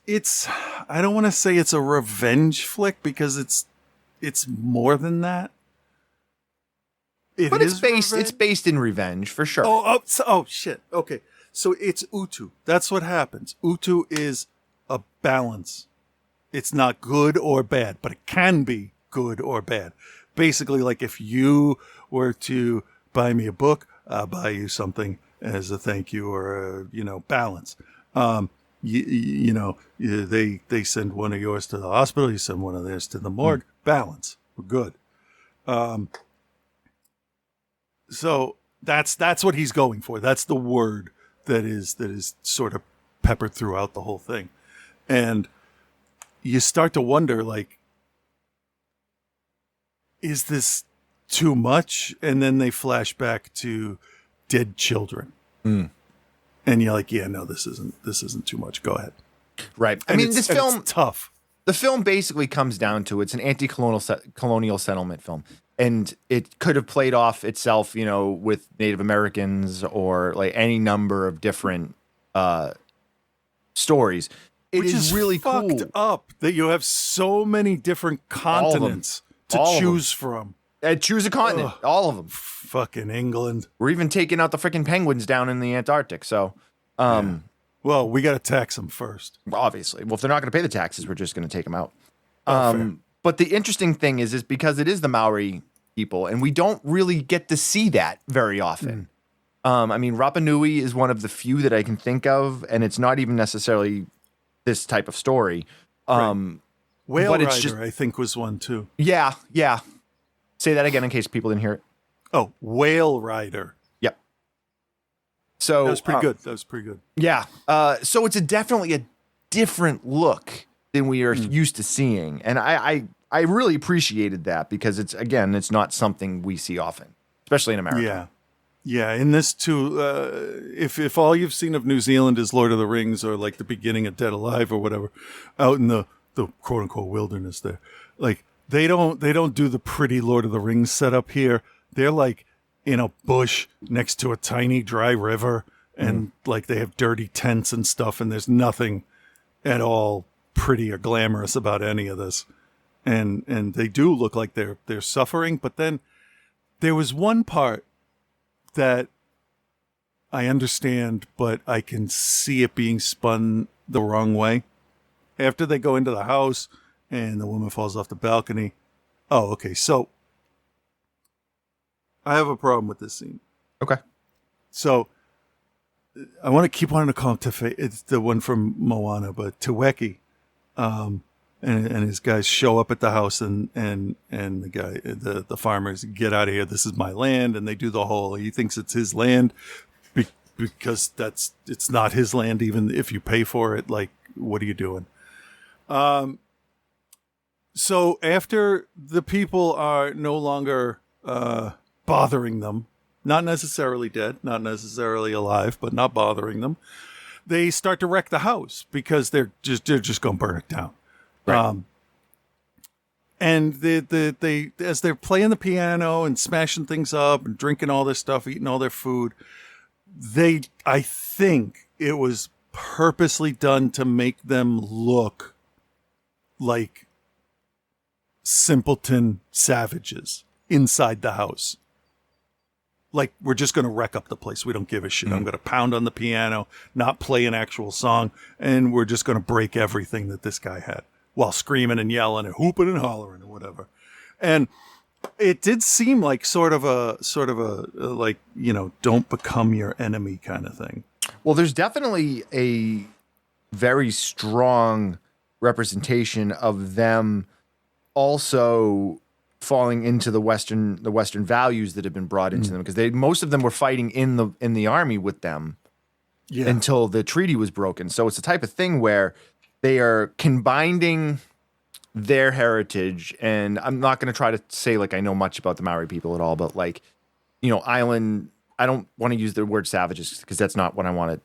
I don't want to say it's a revenge flick because it's more than that. It's based in revenge for sure. Oh shit. Okay. So it's Utu. That's what happens. Utu is a balance. It's not good or bad, but it can be good or bad. Basically, like if you were to buy me a book, I'll buy you something as a thank you or a, balance. They send one of yours to the hospital, you send one of theirs to the morgue. Balance. We're good. So that's what he's going for. That's the word that is sort of peppered throughout the whole thing. And you start to wonder, like, is this too much? And then they flash back to dead children. And you're like, yeah, no, this isn't too much. Go ahead. Right. I mean, this film it's tough. The film basically comes down to it's an anti-colonial settlement film. And it could have played off itself, with Native Americans or like any number of different stories. Which is really fucked up that you have so many different continents to choose from. Choose a continent. All of them. Fucking England. We're even taking out the freaking penguins down in the Antarctic. So, well, we got to tax them first. Obviously. Well, if they're not going to pay the taxes, we're just going to take them out. But the interesting thing is because it is the Maori people, and we don't really get to see that very often. Rapa Nui is one of the few that I can think of, and it's not even necessarily this type of story. Right. Whale but Rider, it's just, I think, was one too. yeah. Say that again in case people didn't hear it. Oh, Whale Rider. Yep. So That was pretty good. Yeah. So it's definitely a different look than we are used to seeing. And I really appreciated that because it's not something we see often, especially in America. Yeah. Yeah. In this too, if all you've seen of New Zealand is Lord of the Rings or like the beginning of Dead Alive or whatever, out in the quote unquote wilderness there, like they don't do the pretty Lord of the Rings setup here. They're like in a bush next to a tiny dry river and like they have dirty tents and stuff, and there's nothing at all pretty or glamorous about any of this. And they do look like they're suffering, but then there was one part that I understand, but I can see it being spun the wrong way. After they go into the house and the woman falls off the balcony. Oh, okay. So I have a problem with this scene. Okay. So I want to keep wanting to call him Tefe. It's the one from Moana, but Teweki. And his guys show up at the house and the farmers get out of here. This is my land. And they do the whole, he thinks it's his land because it's not his land. Even if you pay for it, like, what are you doing? So after the people are no longer, bothering them, not necessarily dead, not necessarily alive, but not bothering them, they start to wreck the house because they're just going to burn it down. Right. And they as they're playing the piano and smashing things up and drinking all their stuff, eating all their food, I think it was purposely done to make them look like simpleton savages inside the house. Like, we're just going to wreck up the place. We don't give a shit. I'm going to pound on the piano, not play an actual song, and we're just going to break everything that this guy had while screaming and yelling and hooping and hollering or whatever. And it did seem like sort of a like, don't become your enemy kind of thing. Well, there's definitely a very strong representation of them also falling into the Western values that have been brought into them, because most of them were fighting in the army with them until the treaty was broken. So it's the type of thing where they are combining their heritage, and I'm not going to try to say like I know much about the Maori people at all, but like, island. I don't want to use the word savages because that's not what I wanted.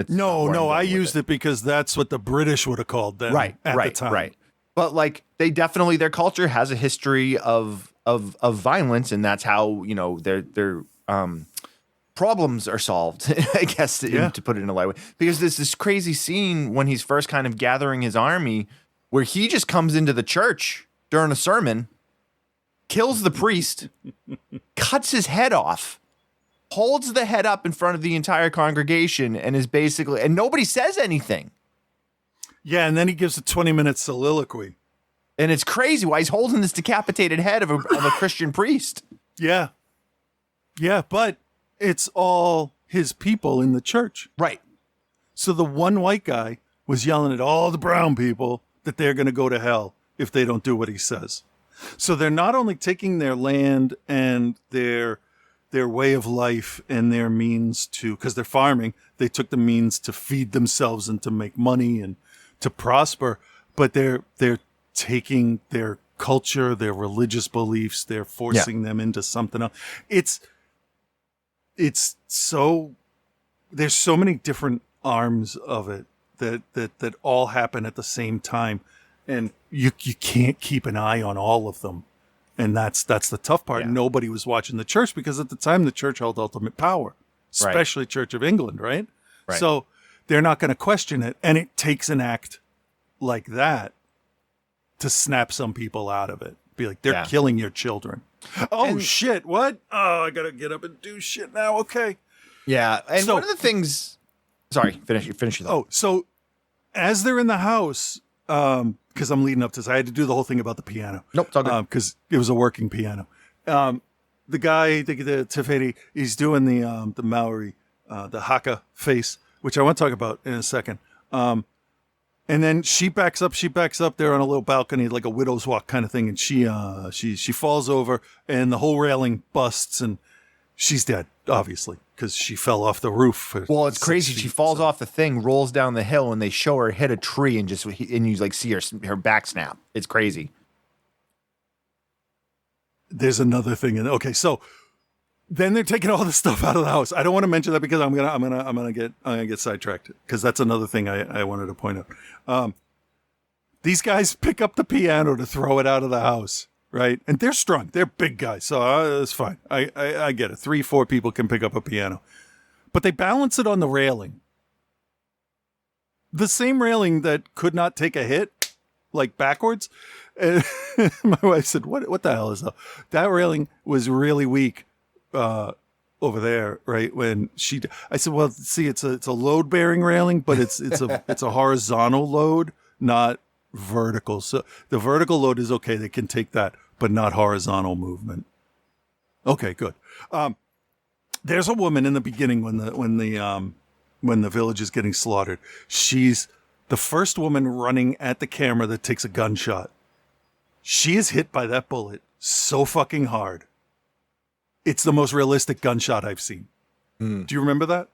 No, I used it because that's what the British would have called them at the time. Right. But like they definitely, their culture has a history of violence, and that's how their problems are solved. I guess to put it in a light way, because there's this crazy scene when he's first kind of gathering his army, where he just comes into the church during a sermon, kills the priest, cuts his head off, holds the head up in front of the entire congregation, and is basically, and nobody says anything. Yeah, and then he gives a 20-minute soliloquy. And it's crazy why he's holding this decapitated head of a Christian priest. Yeah. Yeah, but it's all his people in the church. Right. So the one white guy was yelling at all the brown people that they're going to go to hell if they don't do what he says. So they're not only taking their land and their way of life and their means to, because they're farming, they took the means to feed themselves and to make money and to prosper, but they're taking their culture, their religious beliefs, they're forcing them into something else. It's so, there's so many different arms of it that all happen at the same time, and you can't keep an eye on all of them. And that's the tough part. Yeah. Nobody was watching the church because at the time the church held ultimate power, especially Church of England, right? So they're not going to question it. And it takes an act like that to snap some people out of it. Be like, they're killing your children. Oh, shit. What? Oh, I got to get up and do shit now. Okay. Yeah. And so, one of the things, sorry, finish your thought. Oh, so as they're in the house, because I'm leading up to this, I had to do the whole thing about the piano. Nope, it's all good. Because it was a working piano. The guy, the Teferi, he's doing the Maori, the haka face, which I want to talk about in a second. And then she backs up. There on a little balcony, like a widow's walk kind of thing. And she falls over, and the whole railing busts, and she's dead, obviously, because she fell off the roof. Well, it's crazy. She falls off the thing, rolls down the hill, and they show her hit a tree, and you like see her back snap. It's crazy. There's another thing. Okay, so then they're taking all the stuff out of the house. I don't want to mention that because I'm gonna get sidetracked, because that's another thing I wanted to point out. These guys pick up the piano to throw it out of the house, right? And they're strong. They're big guys, so it's fine. I get it. 3-4 people can pick up a piano, but they balance it on the railing. The same railing that could not take a hit, like backwards. And my wife said, "What the hell is that?" That railing was really weak over there, right? I said, "Well, see, it's a load bearing railing, but it's a horizontal load, not vertical. So the vertical load is okay; they can take that, but not horizontal movement." Okay, good. There's a woman in the beginning when the village is getting slaughtered. She's the first woman running at the camera that takes a gunshot. She is hit by that bullet so fucking hard. It's the most realistic gunshot I've seen. Do you remember that?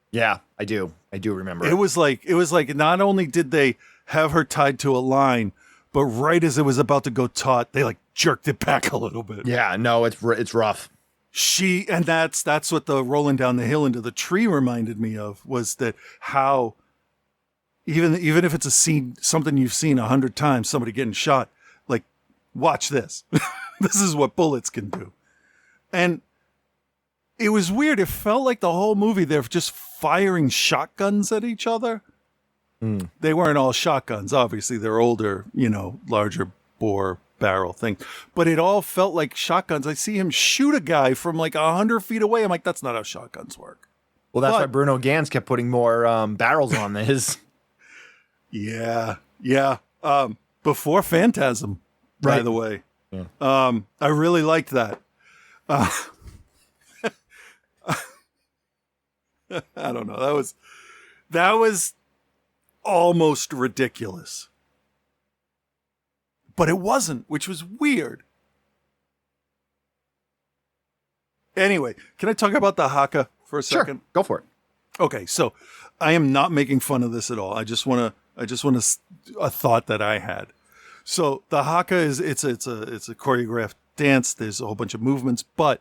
Yeah, I do. I do remember. It was like not only did they have her tied to a line, but right as it was about to go taut, they like jerked it back a little bit. Yeah, no, it's rough. And that's what the rolling down the hill into the tree reminded me of, was that how even if it's a scene, something you've seen 100 times, somebody getting shot, like, watch this. This is what bullets can do. And it was weird. It felt like the whole movie, they're just firing shotguns at each other. They weren't all shotguns. Obviously, they're older, larger bore barrel thing. But it all felt like shotguns. I see him shoot a guy from like 100 feet away. I'm like, that's not how shotguns work. Well, that's why Bruno Gans kept putting more barrels on his. Yeah. Before Phantasm, by the way. Yeah. I really liked that. I don't know. That was almost ridiculous. But it wasn't, which was weird. Anyway, can I talk about the haka for a second? Sure, go for it. Okay, so I am not making fun of this at all. I just want a thought that I had. So the haka it's a choreographed dance. There's a whole bunch of movements, but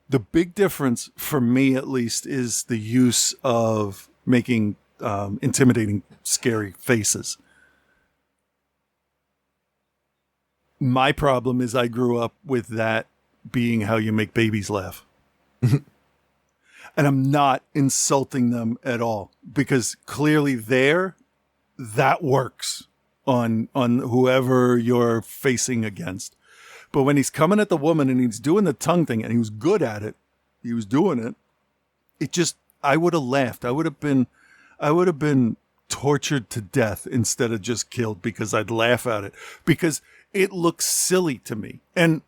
the big difference for me, at least, is the use of making intimidating, scary faces. My problem is I grew up with that being how you make babies laugh. And I'm not insulting them at all, because clearly that works on whoever you're facing against. But when he's coming at the woman and he's doing the tongue thing, and he was good at it, he was doing it, I would have laughed. I would have been tortured to death instead of just killed, because I'd laugh at it, because it looks silly to me. And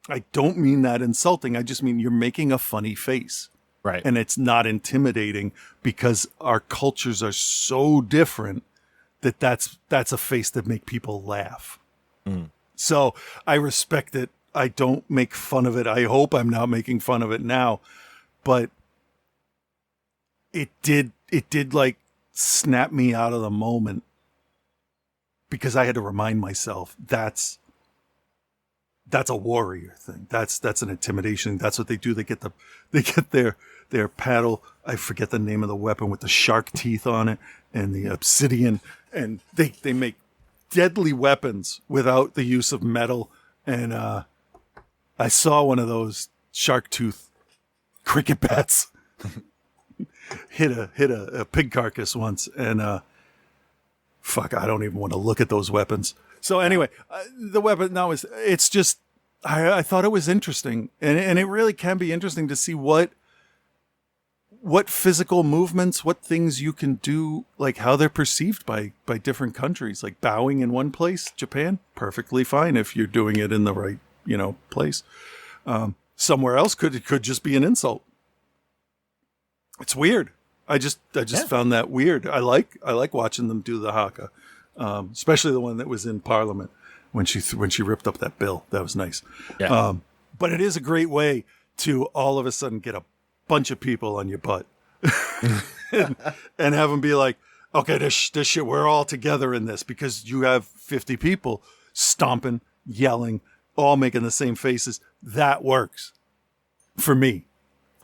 I don't mean that insulting. I just mean you're making a funny face. Right. And it's not intimidating, because our cultures are so different that's a face that make people laugh. So I respect it. I don't make fun of it. I hope I'm not making fun of it now, but it did like snap me out of the moment, because I had to remind myself that's a warrior thing. That's an intimidation. That's what they do. They get their paddle. I forget the name of the weapon with the shark teeth on it and the obsidian, and they make deadly weapons without the use of metal. And I saw one of those shark tooth cricket bats hit a pig carcass once, and fuck, I don't even want to look at those weapons. So anyway, the weapon now it's just, I thought it was interesting, and it really can be interesting to see what physical movements, what things you can do, like how they're perceived by different countries. Like bowing in one place, Japan, perfectly fine if you're doing it in the right, place. Somewhere else could just be an insult. It's weird. I just found that weird. I like watching them do the haka, especially the one that was in Parliament when she ripped up that bill. That was nice. Yeah. But it is a great way to all of a sudden get a bunch of people on your butt and have them be like, okay, this shit, we're all together in this, because you have 50 people stomping, yelling, all making the same faces. That works for me.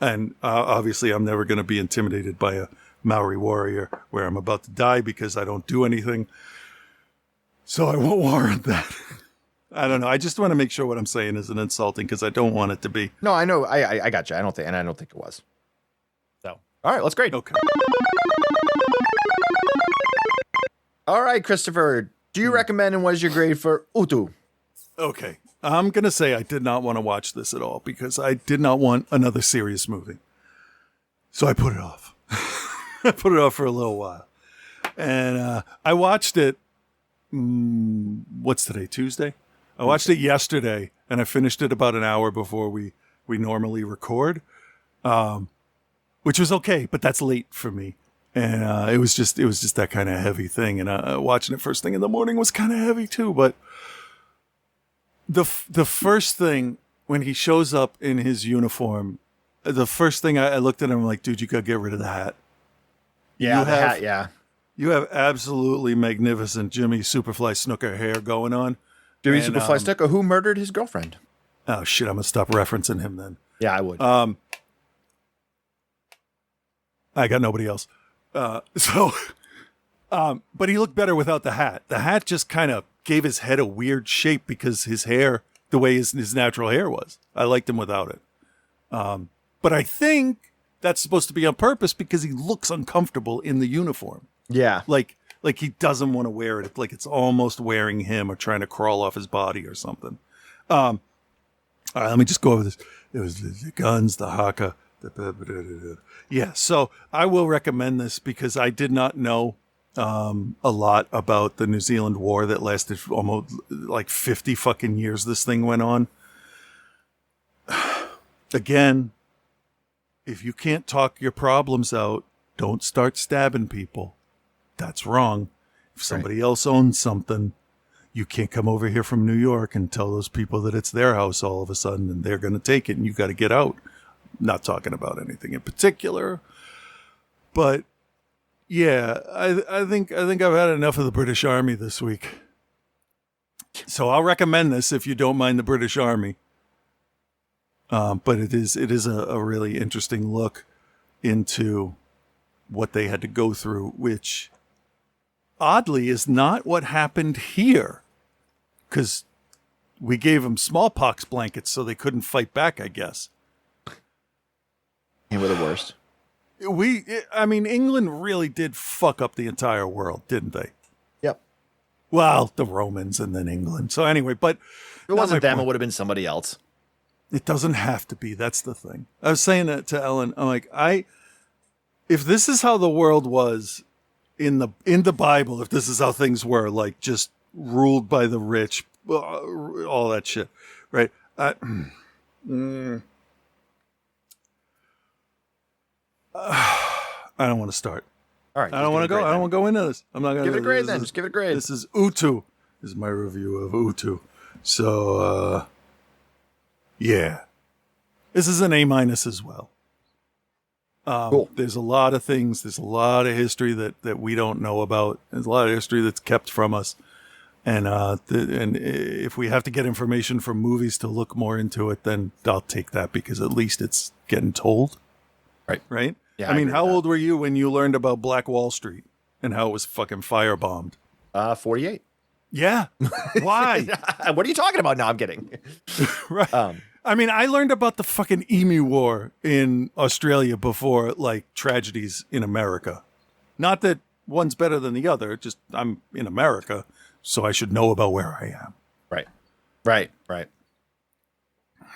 And obviously I'm never going to be intimidated by a Maori warrior where I'm about to die because I don't do anything. So I won't warrant that. I don't know. I just want to make sure what I'm saying isn't insulting, because I don't want it to be. No, I know. I got you. I don't think it was. So, all right, let's grade. Okay. All right, Christopher, do you recommend, and what is your grade for Utu? Okay. I'm going to say I did not want to watch this at all because I did not want another serious movie. So I put it off. I put it off for a little while. And I watched it, what's today, Tuesday? I watched it yesterday, and I finished it about an hour before we normally record, which was okay, but that's late for me. And it was just that kind of heavy thing. And watching it first thing in the morning was kind of heavy too. But the first thing, when he shows up in his uniform, the first thing I looked at him like, dude, you got to get rid of the hat. Yeah, hat, yeah. You have absolutely magnificent Jimmy Superfly Snooker hair going on. Jimmy Superfly Snooker, who murdered his girlfriend. Oh, shit, I'm going to stop referencing him then. Yeah, I would. I got nobody else. But he looked better without the hat. The hat just kind of gave his head a weird shape because his hair, the way his natural hair was. I liked him without it. But I think that's supposed to be on purpose because he looks uncomfortable in the uniform. Yeah. Like he doesn't want to wear it. Like it's almost wearing him or trying to crawl off his body or something. All right, let me just go over this. It was the guns, the haka. Yeah, so I will recommend this because I did not know a lot about the New Zealand War that lasted almost like 50 fucking years this thing went on. Again, if you can't talk your problems out, don't start stabbing people. That's wrong. If somebody else owns something, you can't come over here from New York and tell those people that it's their house all of a sudden and they're going to take it and you got to get out. Not talking about anything in particular, but yeah, I think I've had enough of the British Army this week. So I'll recommend this if you don't mind the British Army. But it is a really interesting look into what they had to go through, which oddly is not what happened here, because we gave them smallpox blankets so they couldn't fight back, I guess. They were the worst. England really did fuck up the entire world, didn't they? Yep. Well, the Romans and then England. So anyway, but if it wasn't them, it would have been somebody else. It doesn't have to be. That's the thing. I was saying that to Ellen. I'm like, if this is how the world was in the Bible, if this is how things were, like just ruled by the rich, all that shit, right? I don't want to start. All right. I don't want to go. I don't want to go into this. I'm not going to give it a grade then. Just give it a grade. This is Utu. This is my review of Utu. So, yeah, this is an A- as well. Cool. There's a lot of things. There's a lot of history that we don't know about. There's a lot of history that's kept from us. And and if we have to get information from movies to look more into it, then I'll take that because at least it's getting told. Right? Yeah. I mean, how old were you when you learned about Black Wall Street and how it was fucking firebombed? 48. Yeah. Why? What are you talking about? No, I'm kidding. Right. I learned about the fucking Emu War in Australia before, like, tragedies in America. Not that one's better than the other, just I'm in America, so I should know about where I am. Right.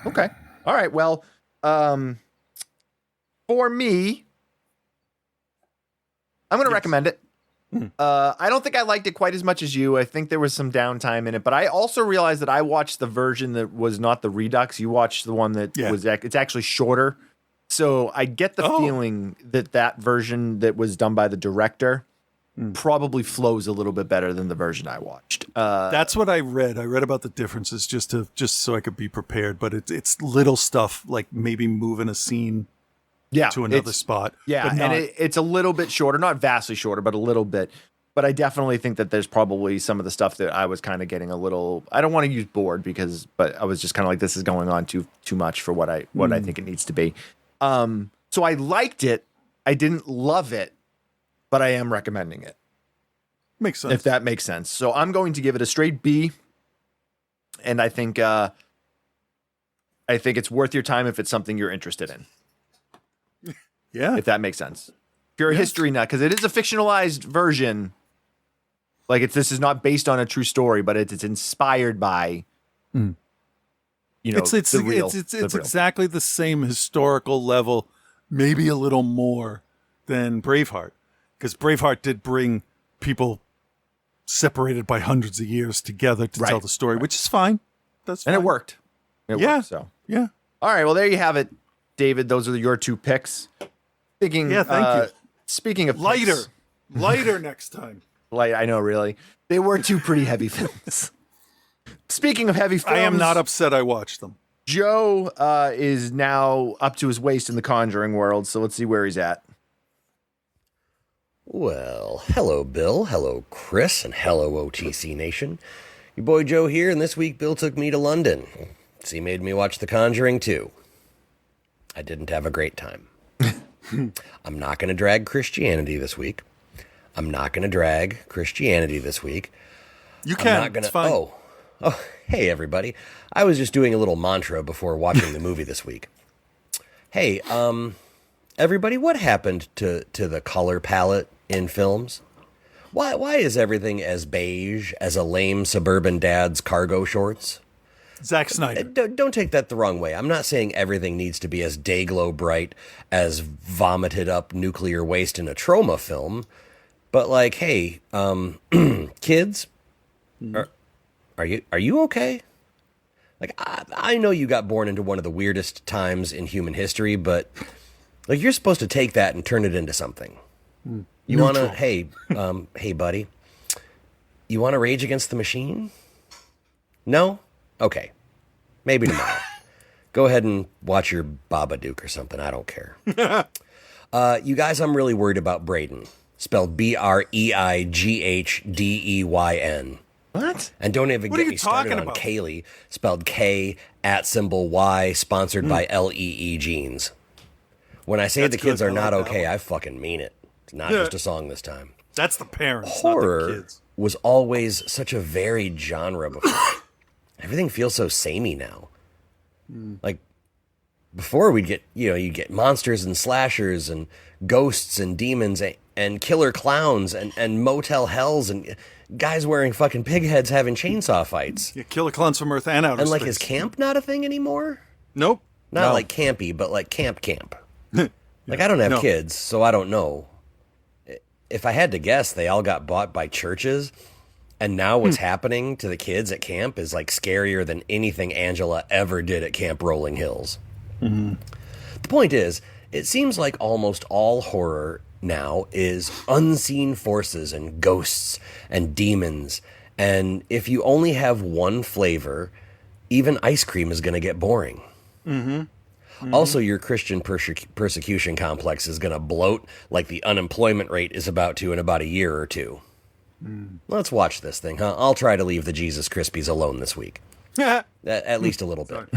Okay. All right. Well, for me, I'm going to recommend it. I don't think I liked it quite as much as you. I think there was some downtime in it, but I also realized that I watched the version that was not the Redux. You watched the one that was, it's actually shorter. So I get the feeling that version that was done by the director probably flows a little bit better than the version I watched. That's what I read. I read about the differences just so I could be prepared. But it's little stuff like maybe moving a scene to another spot. Yeah, but and it's a little bit shorter, not vastly shorter, but a little bit. But I definitely think that there's probably some of the stuff that I was kind of getting a little. I don't want to use bored but I was just kind of like, this is going on too much for what I think it needs to be. So I liked it. I didn't love it, but I am recommending it. Makes sense. If that makes sense. So I'm going to give it a straight B. And I think it's worth your time if it's something you're interested in. Yeah. If that makes sense. If you're a history nut, because it is a fictionalized version. Like this is not based on a true story, but it's inspired by, you know, it's exactly the same historical level, maybe a little more than Braveheart, because Braveheart did bring people separated by hundreds of years together to tell the story, which is fine. That's fine. And it worked. It worked, so yeah. All right. Well, there you have it, David. Those are your two picks. Thank you. Speaking of lighter next time. I know, really. They were two pretty heavy films. Speaking of heavy films, I am not upset I watched them. Joe is now up to his waist in the Conjuring world, so let's see where he's at. Well, hello, Bill. Hello, Chris, and hello, OTC Nation. Your boy Joe here, and this week Bill took me to London. So he made me watch The Conjuring 2. I didn't have a great time. I'm not going to drag Christianity this week. You can. It's fine. Oh, hey, everybody. I was just doing a little mantra before watching the movie this week. Hey, everybody, what happened to the color palette in films? Why is everything as beige as a lame suburban dad's cargo shorts? Zack Snyder. Don't take that the wrong way. I'm not saying everything needs to be as day-glow bright as vomited up nuclear waste in a trauma film. But like, hey, kids, are you okay? Like, I know you got born into one of the weirdest times in human history, but like, you're supposed to take that and turn it into something. You want to, hey, buddy, you want to Rage Against the Machine? No? Okay. Maybe tomorrow. Go ahead and watch your Babadook or something. I don't care. You guys, I'm really worried about Braden. Spelled Breighdeyn. What? And don't even get me started on Kaylee, spelled K@Y, sponsored by LEE Jeans. When I say the kids are not okay, I fucking mean it. It's not just a song this time. That's the parents, Horror not the kids. was always such a varied genre before. Everything feels so samey now. Like, before we'd get, you get monsters and slashers and ghosts and demons and killer clowns and motel hells and guys wearing fucking pig heads having chainsaw fights. Yeah, killer clowns from Earth and outer space. And like, space. is camp not a thing anymore? Nope. Not like campy, but like camp. Like, I don't have kids, so I don't know. If I had to guess, they all got bought by churches. And now what's happening to the kids at camp is like scarier than anything Angela ever did at Camp Rolling Hills. The point is, it seems like almost all horror now is unseen forces and ghosts and demons. And if you only have one flavor, even ice cream is going to get boring. Also, your Christian persecution complex is going to bloat like the unemployment rate is about to in about a year or two. Let's watch this thing, huh? I'll try to leave the Jesus Krispies alone this week. At least a little bit.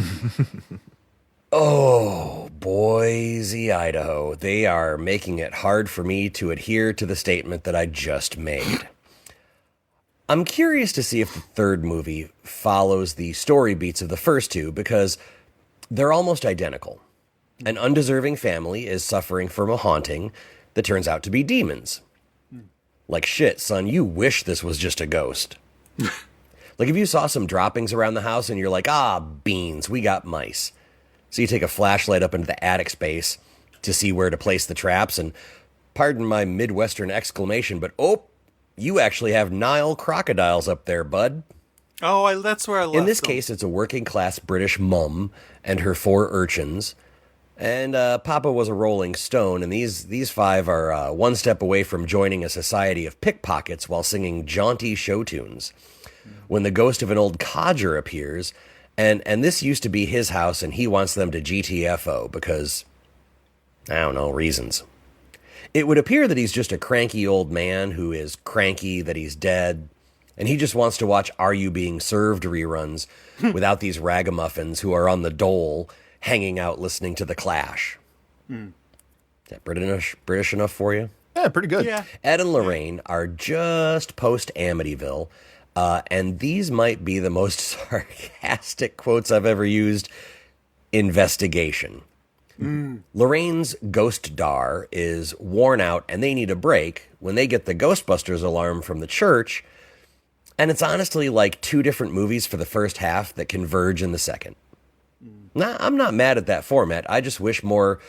Oh, Boise, Idaho. They are making it hard for me to adhere to the statement that I just made. I'm curious to see if the third movie follows the story beats of the first two, because they're almost identical. An undeserving family is suffering from a haunting that turns out to be demons. Like, shit, son, you wish this was just a ghost. Like, if you saw some droppings around the house and you're like, beans, we got mice. So you take a flashlight up into the attic space to see where to place the traps, and pardon my Midwestern exclamation, but you actually have Nile crocodiles up there, bud. That's where I left In this them. case, it's a working-class British mum and her 4 urchins, And Papa was a Rolling Stone, and these five are one step away from joining a society of pickpockets while singing jaunty show tunes. When the ghost of an old codger appears, and this used to be his house, and he wants them to GTFO because, I don't know, reasons. It would appear that he's just a cranky old man who is cranky that he's dead, and he just wants to watch Are You Being Served reruns without these ragamuffins who are on the dole hanging out listening to The Clash. Is that British enough for you? Yeah, pretty good. Yeah. Ed and Lorraine are just post-Amityville, and these might be the most sarcastic quotes I've ever used. Investigation. Lorraine's ghost dar is worn out, and they need a break when they get the Ghostbusters alarm from the church, and it's honestly like two different movies for the first half that converge in the second. Now, I'm not mad at that format. I just wish more,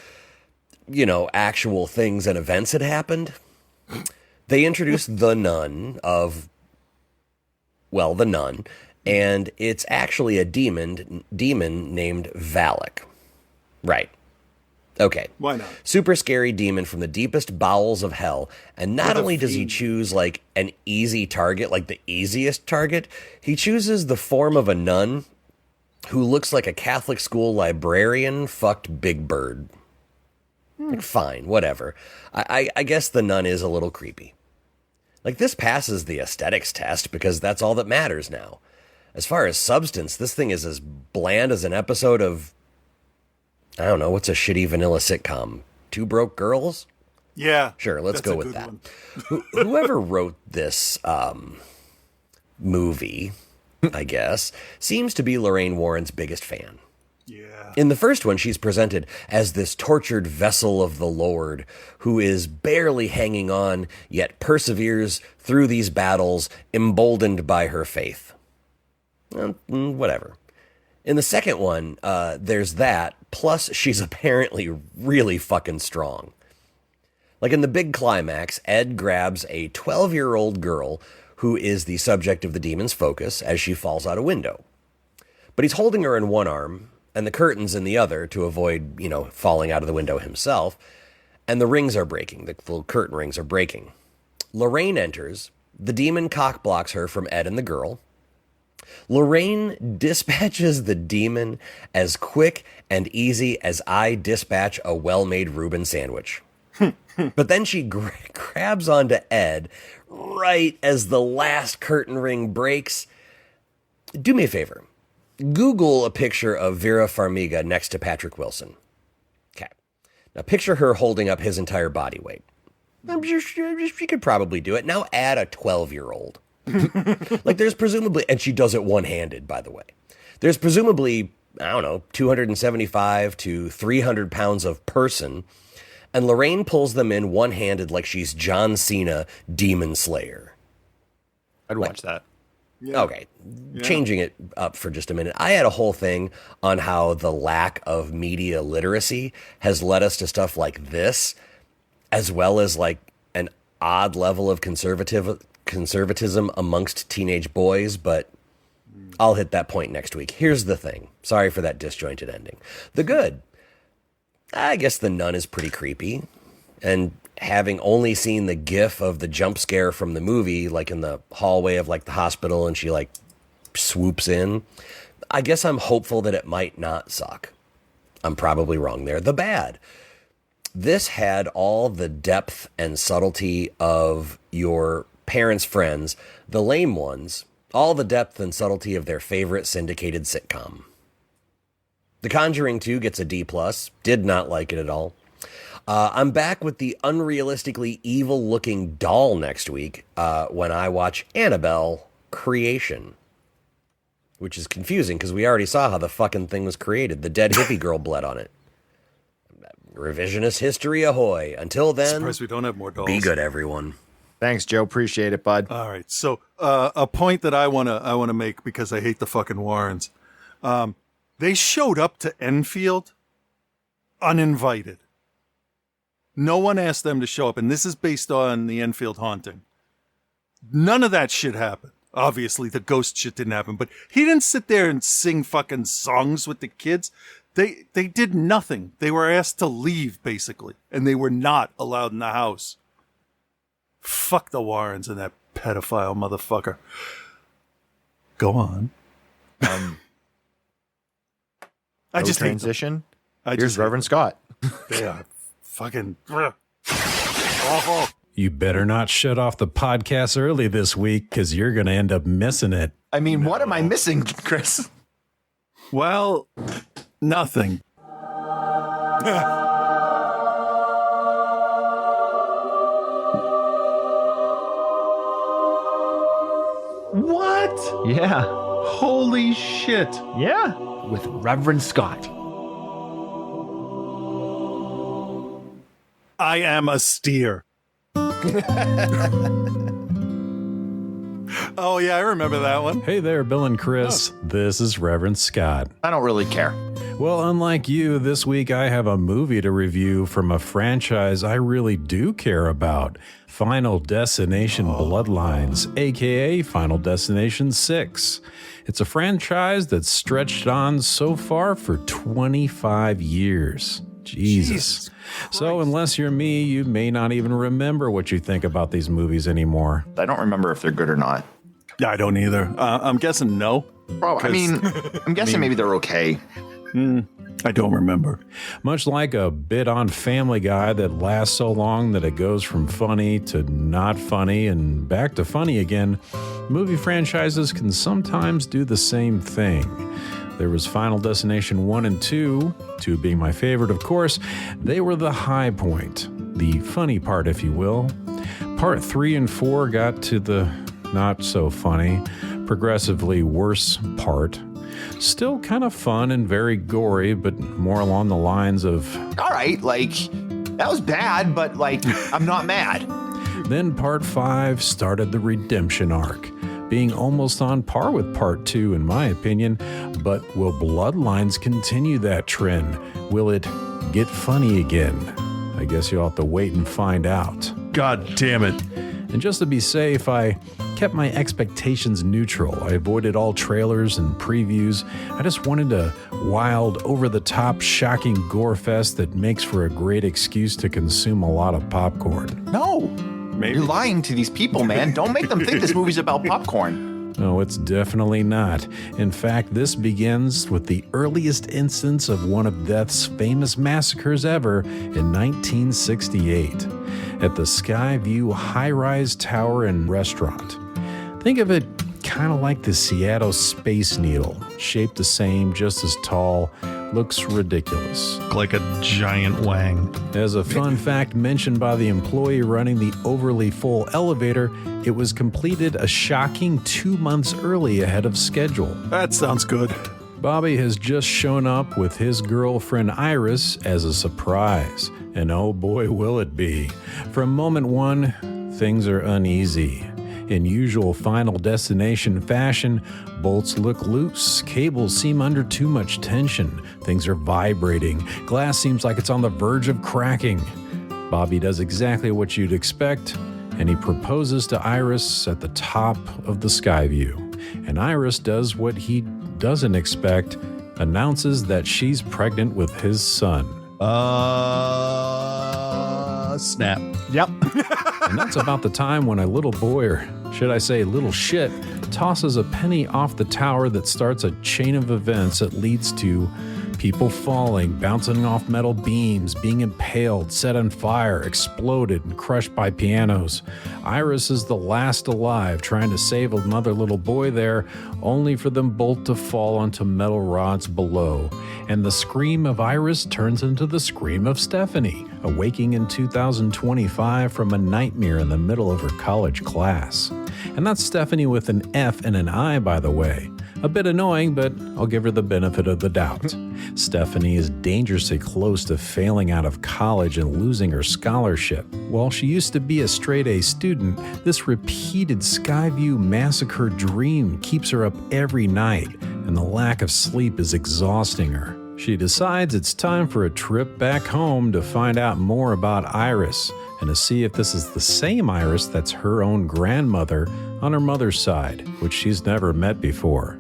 actual things and events had happened. They introduced the nun, and it's actually a demon named Valak. Right. Okay. Why not? Super scary demon from the deepest bowels of hell. And not only does he choose like an easy target, like the easiest target, he chooses the form of a nun who looks like a Catholic school librarian fucked Big Bird. Like, fine, whatever. I guess the nun is a little creepy. Like, this passes the aesthetics test because that's all that matters now. As far as substance, this thing is as bland as an episode of, I don't know, what's a shitty vanilla sitcom? Two Broke Girls? Yeah. Sure, let's go with that. Whoever wrote this movie, I guess, seems to be Lorraine Warren's biggest fan. Yeah. In the first one, she's presented as this tortured vessel of the Lord who is barely hanging on, yet perseveres through these battles, emboldened by her faith. Whatever. In the second one, there's that, plus she's apparently really fucking strong. Like in the big climax, Ed grabs a 12-year-old girl who is the subject of the demon's focus as she falls out a window. But he's holding her in one arm and the curtains in the other to avoid, falling out of the window himself. And the rings are breaking. The little curtain rings are breaking. Lorraine enters. The demon cock blocks her from Ed and the girl. Lorraine dispatches the demon as quick and easy as I dispatch a well-made Reuben sandwich. But then she grabs onto Ed right as the last curtain ring breaks. Do me a favor. Google a picture of Vera Farmiga next to Patrick Wilson. Okay. Now picture her holding up his entire body weight. I'm sure she could probably do it. Now add a 12-year-old. Like there's presumably, and she does it one-handed, by the way. There's presumably, 275 to 300 pounds of person, and Lorraine pulls them in one-handed like she's John Cena, Demon Slayer. I'd watch that. Yeah. Okay, changing it up for just a minute. I had a whole thing on how the lack of media literacy has led us to stuff like this, as well as like an odd level of conservatism amongst teenage boys, but I'll hit that point next week. Here's the thing. Sorry for that disjointed ending. The good. I guess the nun is pretty creepy, and having only seen the gif of the jump scare from the movie, like in the hallway of like the hospital and she like swoops in, I guess I'm hopeful that it might not suck. I'm probably wrong there. The bad. This had all the depth and subtlety of your parents' friends, the lame ones, all the depth and subtlety of their favorite syndicated sitcom. The Conjuring 2 gets a D+. Did not like it at all. I'm back with the unrealistically evil-looking doll next week when I watch Annabelle Creation. Which is confusing because we already saw how the fucking thing was created. The dead hippie girl bled on it. Revisionist history ahoy. Until then, Surprised we don't have more dolls. Be good, everyone. Thanks, Joe. Appreciate it, bud. All right. So a point that I wanna make because I hate the fucking Warrens. They showed up to Enfield uninvited. No one asked them to show up, and this is based on the Enfield haunting. None of that shit happened. Obviously, the ghost shit didn't happen, but he didn't sit there and sing fucking songs with the kids. They did nothing. They were asked to leave, basically, and they were not allowed in the house. Fuck the Warrens and that pedophile motherfucker. Go on. I just transition. Here's Reverend Scott. They are fucking awful. You better not shut off the podcast early this week because you're going to end up missing it. I mean, what am I missing, Chris? Well, nothing. What? Yeah. Holy shit. Yeah. With Reverend Scott. I am a steer. Oh, yeah, I remember that one. Hey there, Bill and Chris. This is Reverend Scott. I don't really care. Well, unlike you, this week I have a movie to review from a franchise I really do care about. Final Destination Bloodlines, aka Final Destination 6. It's a franchise that's stretched on so far for 25 years. Jesus. So unless you're me, you may not even remember what you think about these movies anymore. I don't remember if they're good or not. Yeah, I don't either. I'm guessing no. Probably. I mean, I'm guessing maybe they're okay. I don't remember. Much like a bit on Family Guy that lasts so long that it goes from funny to not funny and back to funny again, movie franchises can sometimes do the same thing. There was Final Destination 1 and 2 being my favorite, of course. They were the high point, the funny part, if you will. Part 3 and 4 got to the not so funny, progressively worse part. Still kind of fun and very gory, but more along the lines of, all right, like, that was bad, but, like, I'm not mad. Then Part 5 started the redemption arc, being almost on par with Part 2 in my opinion. But will Bloodlines continue that trend? Will it get funny again? I guess you'll have to wait and find out. God damn it. And just to be safe, I kept my expectations neutral. I avoided all trailers and previews. I just wanted a wild, over-the-top, shocking gore fest that makes for a great excuse to consume a lot of popcorn. No. Maybe. You're lying to these people, man. Don't make them think this movie's about popcorn. No, it's definitely not. In fact, this begins with the earliest instance of one of Death's famous massacres ever in 1968 at the Skyview high-rise tower and restaurant. Think of it kind of like the Seattle Space Needle, shaped the same, just as tall, looks ridiculous. Like a giant wang. As a fun fact mentioned by the employee running the overly full elevator, it was completed a shocking 2 months early ahead of schedule. That sounds good. Bobby has just shown up with his girlfriend Iris as a surprise. And oh boy, will it be. From moment one, things are uneasy. In usual Final Destination fashion, bolts look loose, cables seem under too much tension, things are vibrating, glass seems like it's on the verge of cracking. Bobby does exactly what you'd expect, and he proposes to Iris at the top of the Skyview. And Iris does what he doesn't expect, announces that she's pregnant with his son. Snap. Yep. And that's about the time when a little boy, or should I say little shit, tosses a penny off the tower that starts a chain of events that leads to people falling, bouncing off metal beams, being impaled, set on fire, exploded, and crushed by pianos. Iris is the last alive, trying to save another little boy there, only for them both to fall onto metal rods below. And the scream of Iris turns into the scream of Stephanie, awaking in 2025 from a nightmare in the middle of her college class. And that's Stephanie with an F and an I, by the way. A bit annoying, but I'll give her the benefit of the doubt. Stephanie is dangerously close to failing out of college and losing her scholarship. While she used to be a straight-A student, this repeated Skyview massacre dream keeps her up every night, and the lack of sleep is exhausting her. She decides it's time for a trip back home to find out more about Iris, and to see if this is the same Iris that's her own grandmother on her mother's side, which she's never met before.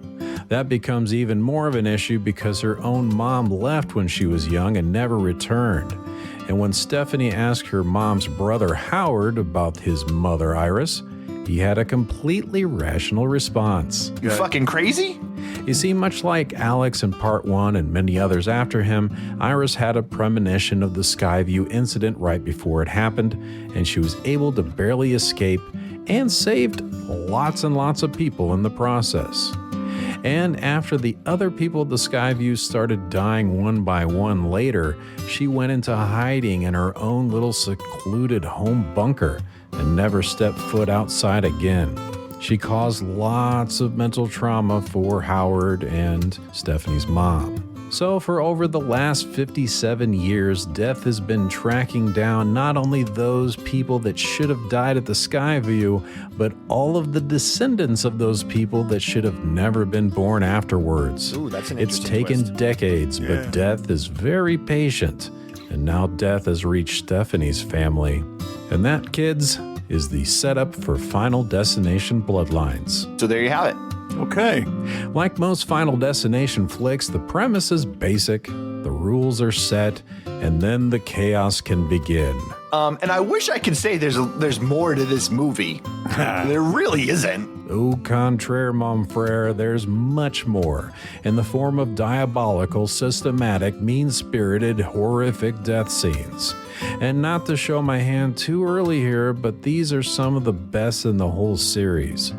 That becomes even more of an issue because her own mom left when she was young and never returned. And when Stephanie asked her mom's brother Howard about his mother Iris, he had a completely rational response. You fucking crazy? You see, much like Alex in part 1 and many others after him, Iris had a premonition of the Skyview incident right before it happened, and she was able to barely escape and saved lots and lots of people in the process. And after the other people at the Skyview started dying one by one later, she went into hiding in her own little secluded home bunker and never stepped foot outside again. She caused lots of mental trauma for Howard and Stephanie's mom. So for over the last 57 years, death has been tracking down not only those people that should have died at the Skyview, but all of the descendants of those people that should have never been born afterwards. Ooh, that's an It's interesting taken twist. decades, but death is very patient. And now death has reached Stephanie's family. And that, kids, is the setup for Final Destination Bloodlines. So there you have it. Okay. Like most Final Destination flicks, the premise is basic, the rules are set, and then the chaos can begin. And I wish I could say there's more to this movie. There really isn't. Au contraire, mon frere, there's much more, in the form of diabolical, systematic, mean-spirited, horrific death scenes. And not to show my hand too early here, but these are some of the best in the whole series.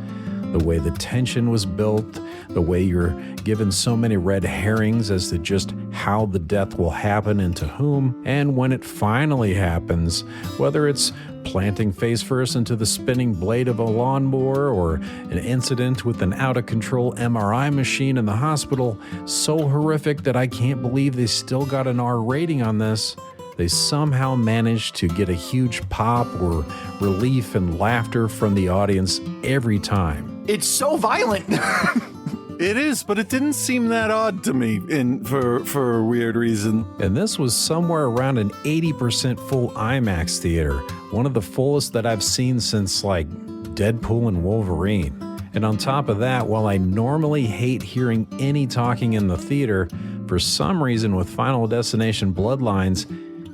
The way the tension was built, the way you're given so many red herrings as to just how the death will happen and to whom, and when it finally happens, whether it's planting face first into the spinning blade of a lawnmower or an incident with an out-of-control MRI machine in the hospital, so horrific that I can't believe they still got an R rating on this. They somehow managed to get a huge pop or relief and laughter from the audience every time. It's so violent. It is, but it didn't seem that odd to me for a weird reason. And this was somewhere around an 80% full IMAX theater, one of the fullest that I've seen since like Deadpool and Wolverine. And on top of that, while I normally hate hearing any talking in the theater, for some reason with Final Destination Bloodlines,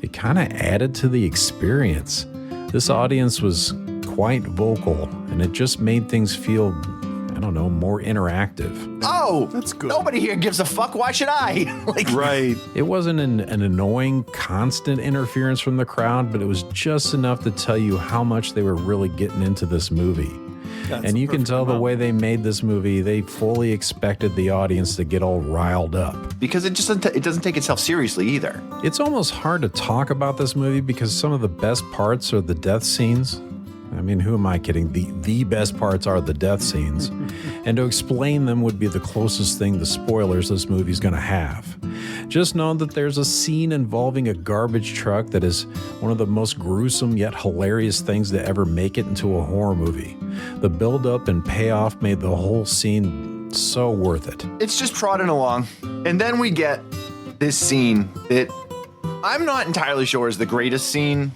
it kind of added to the experience. This audience was quite vocal, and it just made things feel, I don't know, more interactive. Oh, That's good. Nobody here gives a fuck. Why should I? Right. It wasn't an annoying, constant interference from the crowd, but it was just enough to tell you how much they were really getting into this movie. That's And the you can perfect tell the amount. way they made this movie, they fully expected the audience to get all riled up. Because it doesn't take itself seriously either. It's almost hard to talk about this movie because some of the best parts are the death scenes. I mean, who am I kidding? The best parts are the death scenes. And to explain them would be the closest thing to spoilers this movie's going to have. Just know that there's a scene involving a garbage truck that is one of the most gruesome yet hilarious things to ever make it into a horror movie. The build-up and payoff made the whole scene so worth it. It's just prodding along. And then we get this scene that I'm not entirely sure is the greatest scene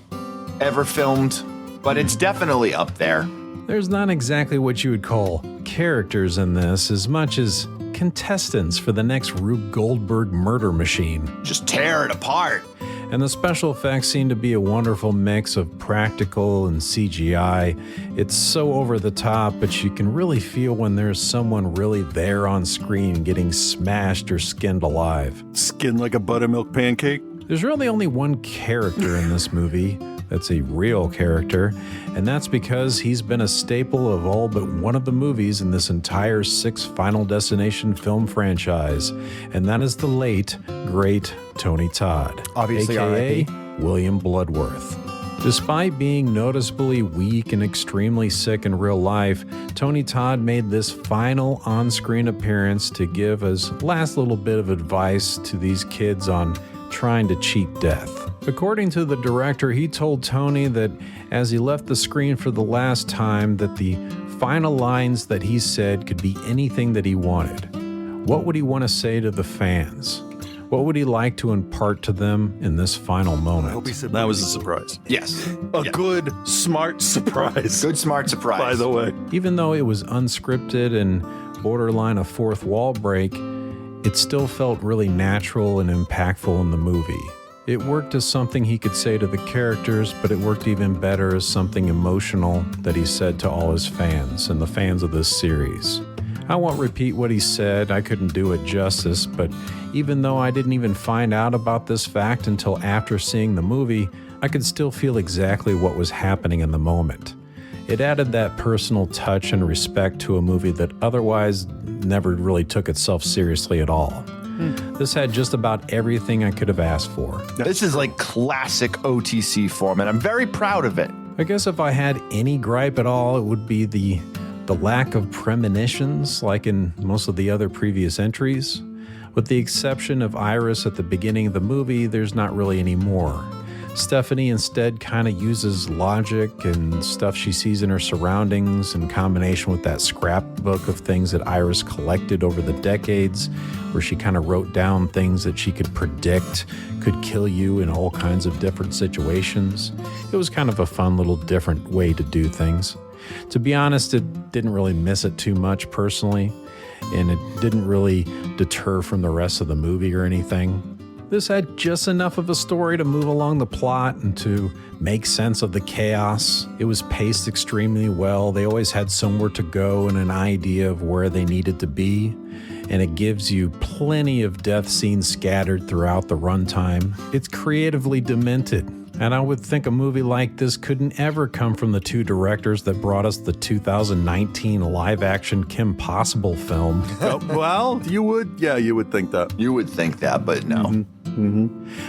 ever filmed, but it's definitely up there. There's not exactly what you would call characters in this as much as contestants for the next Rube Goldberg murder machine. Just tear it apart. And the special effects seem to be a wonderful mix of practical and CGI. It's so over the top, but you can really feel when there's someone really there on screen getting smashed or skinned alive. Skin like a buttermilk pancake. There's really only one character in this movie that's a real character, and that's because he's been a staple of all but one of the movies in this entire 6 Final Destination film franchise, and that is the late, great Tony Todd, Obviously, aka R.I.P. William Bloodworth. Despite being noticeably weak and extremely sick in real life, Tony Todd made this final on-screen appearance to give his last little bit of advice to these kids on trying to cheat death. According to the director, he told Tony that as he left the screen for the last time, that the final lines that he said could be anything that he wanted. What would he want to say to the fans? What would he like to impart to them in this final moment? I hope he said that was a surprise. Yes. A good, smart surprise. Good, smart surprise. By the way. Even though it was unscripted and borderline a fourth wall break, it still felt really natural and impactful in the movie. It worked as something he could say to the characters, but it worked even better as something emotional that he said to all his fans and the fans of this series. I won't repeat what he said, I couldn't do it justice, but even though I didn't even find out about this fact until after seeing the movie, I could still feel exactly what was happening in the moment. It added that personal touch and respect to a movie that otherwise never really took itself seriously at all. This had just about everything I could have asked for. This is like classic OTC form, and I'm very proud of it. I guess if I had any gripe at all, it would be the lack of premonitions like in most of the other previous entries. With the exception of Iris at the beginning of the movie, there's not really any more. Stephanie instead kind of uses logic and stuff she sees in her surroundings in combination with that scrapbook of things that Iris collected over the decades, where she kind of wrote down things that she could predict could kill you in all kinds of different situations. It was kind of a fun little different way to do things. To be honest, it didn't really miss it too much personally, and it didn't really deter from the rest of the movie or anything. This had just enough of a story to move along the plot and to make sense of the chaos. It was paced extremely well. They always had somewhere to go and an idea of where they needed to be. And it gives you plenty of death scenes scattered throughout the runtime. It's creatively demented. And I would think a movie like this couldn't ever come from the two directors that brought us the 2019 live-action Kim Possible film. Well, you would think that. You would think that, but no.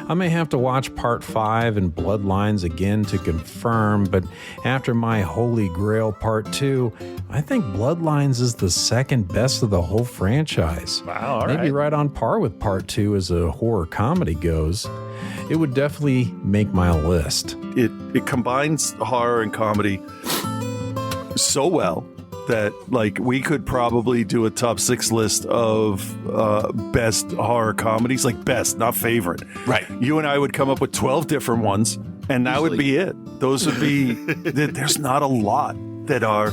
I may have to watch Part 5 and Bloodlines again to confirm, but after my Holy Grail Part 2, I think Bloodlines is the second best of the whole franchise. Wow, all Maybe right on par with Part 2 as a horror comedy goes. It would definitely make my list. It combines horror and comedy so well that like we could probably do a top 6 list of best horror comedies, like best, not favorite. Right. You and I would come up with 12 different ones, and that would be it. Those would be. There's not a lot that are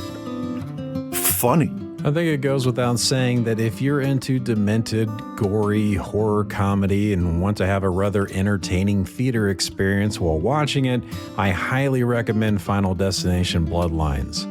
funny. I think it goes without saying that if you're into demented, gory horror comedy and want to have a rather entertaining theater experience while watching it, I highly recommend Final Destination Bloodlines.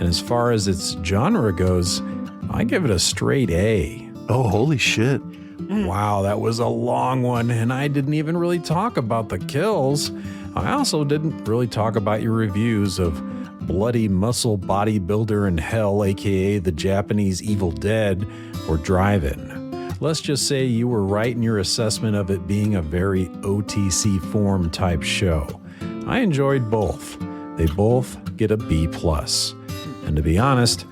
And as far as its genre goes, I give it a straight A. Oh, holy shit. Wow, that was a long one, and I didn't even really talk about the kills. I also didn't really talk about your reviews of Bloody Muscle Bodybuilder in Hell, aka the Japanese Evil Dead, or Drive-In. Let's just say you were right in your assessment of it being a very OTC form type show. I enjoyed both. They both get a B+. And to be honest,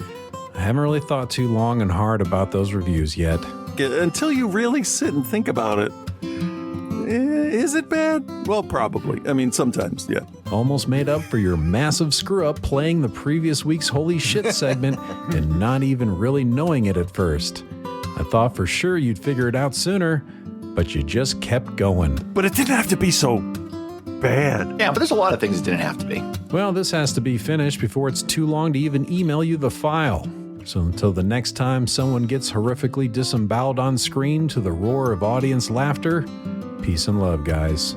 I haven't really thought too long and hard about those reviews yet. Until you really sit and think about it. Is it bad? Well, probably. I mean, sometimes, yeah. Almost made up for your massive screw-up playing the previous week's Holy Shit segment and not even really knowing it at first. I thought for sure you'd figure it out sooner, but you just kept going. But it didn't have to be so bad. Yeah, but there's a lot of things that didn't have to be. Well, this has to be finished before it's too long to even email you the file. So until the next time someone gets horrifically disemboweled on screen to the roar of audience laughter, peace and love, guys.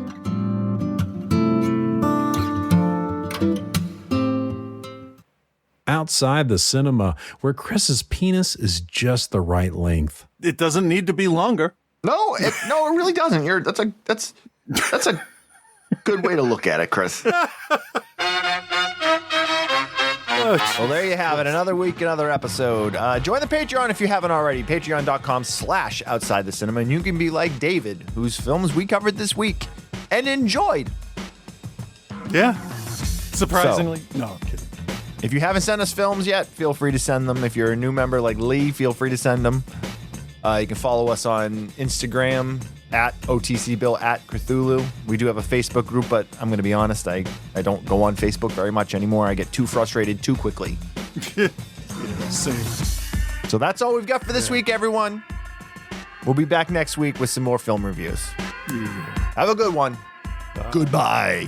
Outside the cinema, where Chris's penis is just the right length. It doesn't need to be longer. No, it really doesn't. That's a good way to look at it, Chris. Well, there you have it. Another week, another episode. Join the Patreon if you haven't already. Patreon.com/Outside the Cinema. And you can be like David, whose films we covered this week and enjoyed. Yeah. Surprisingly. No, I'm kidding. If you haven't sent us films yet, feel free to send them. If you're a new member like Lee, feel free to send them. You can follow us on Instagram at OTCBill at Cthulhu. We do have a Facebook group, but I'm going to be honest, I don't go on Facebook very much anymore. I get too frustrated too quickly. Yeah, same. So that's all we've got for this week, everyone. We'll be back next week with some more film reviews. Yeah. Have a good one. Bye. Goodbye.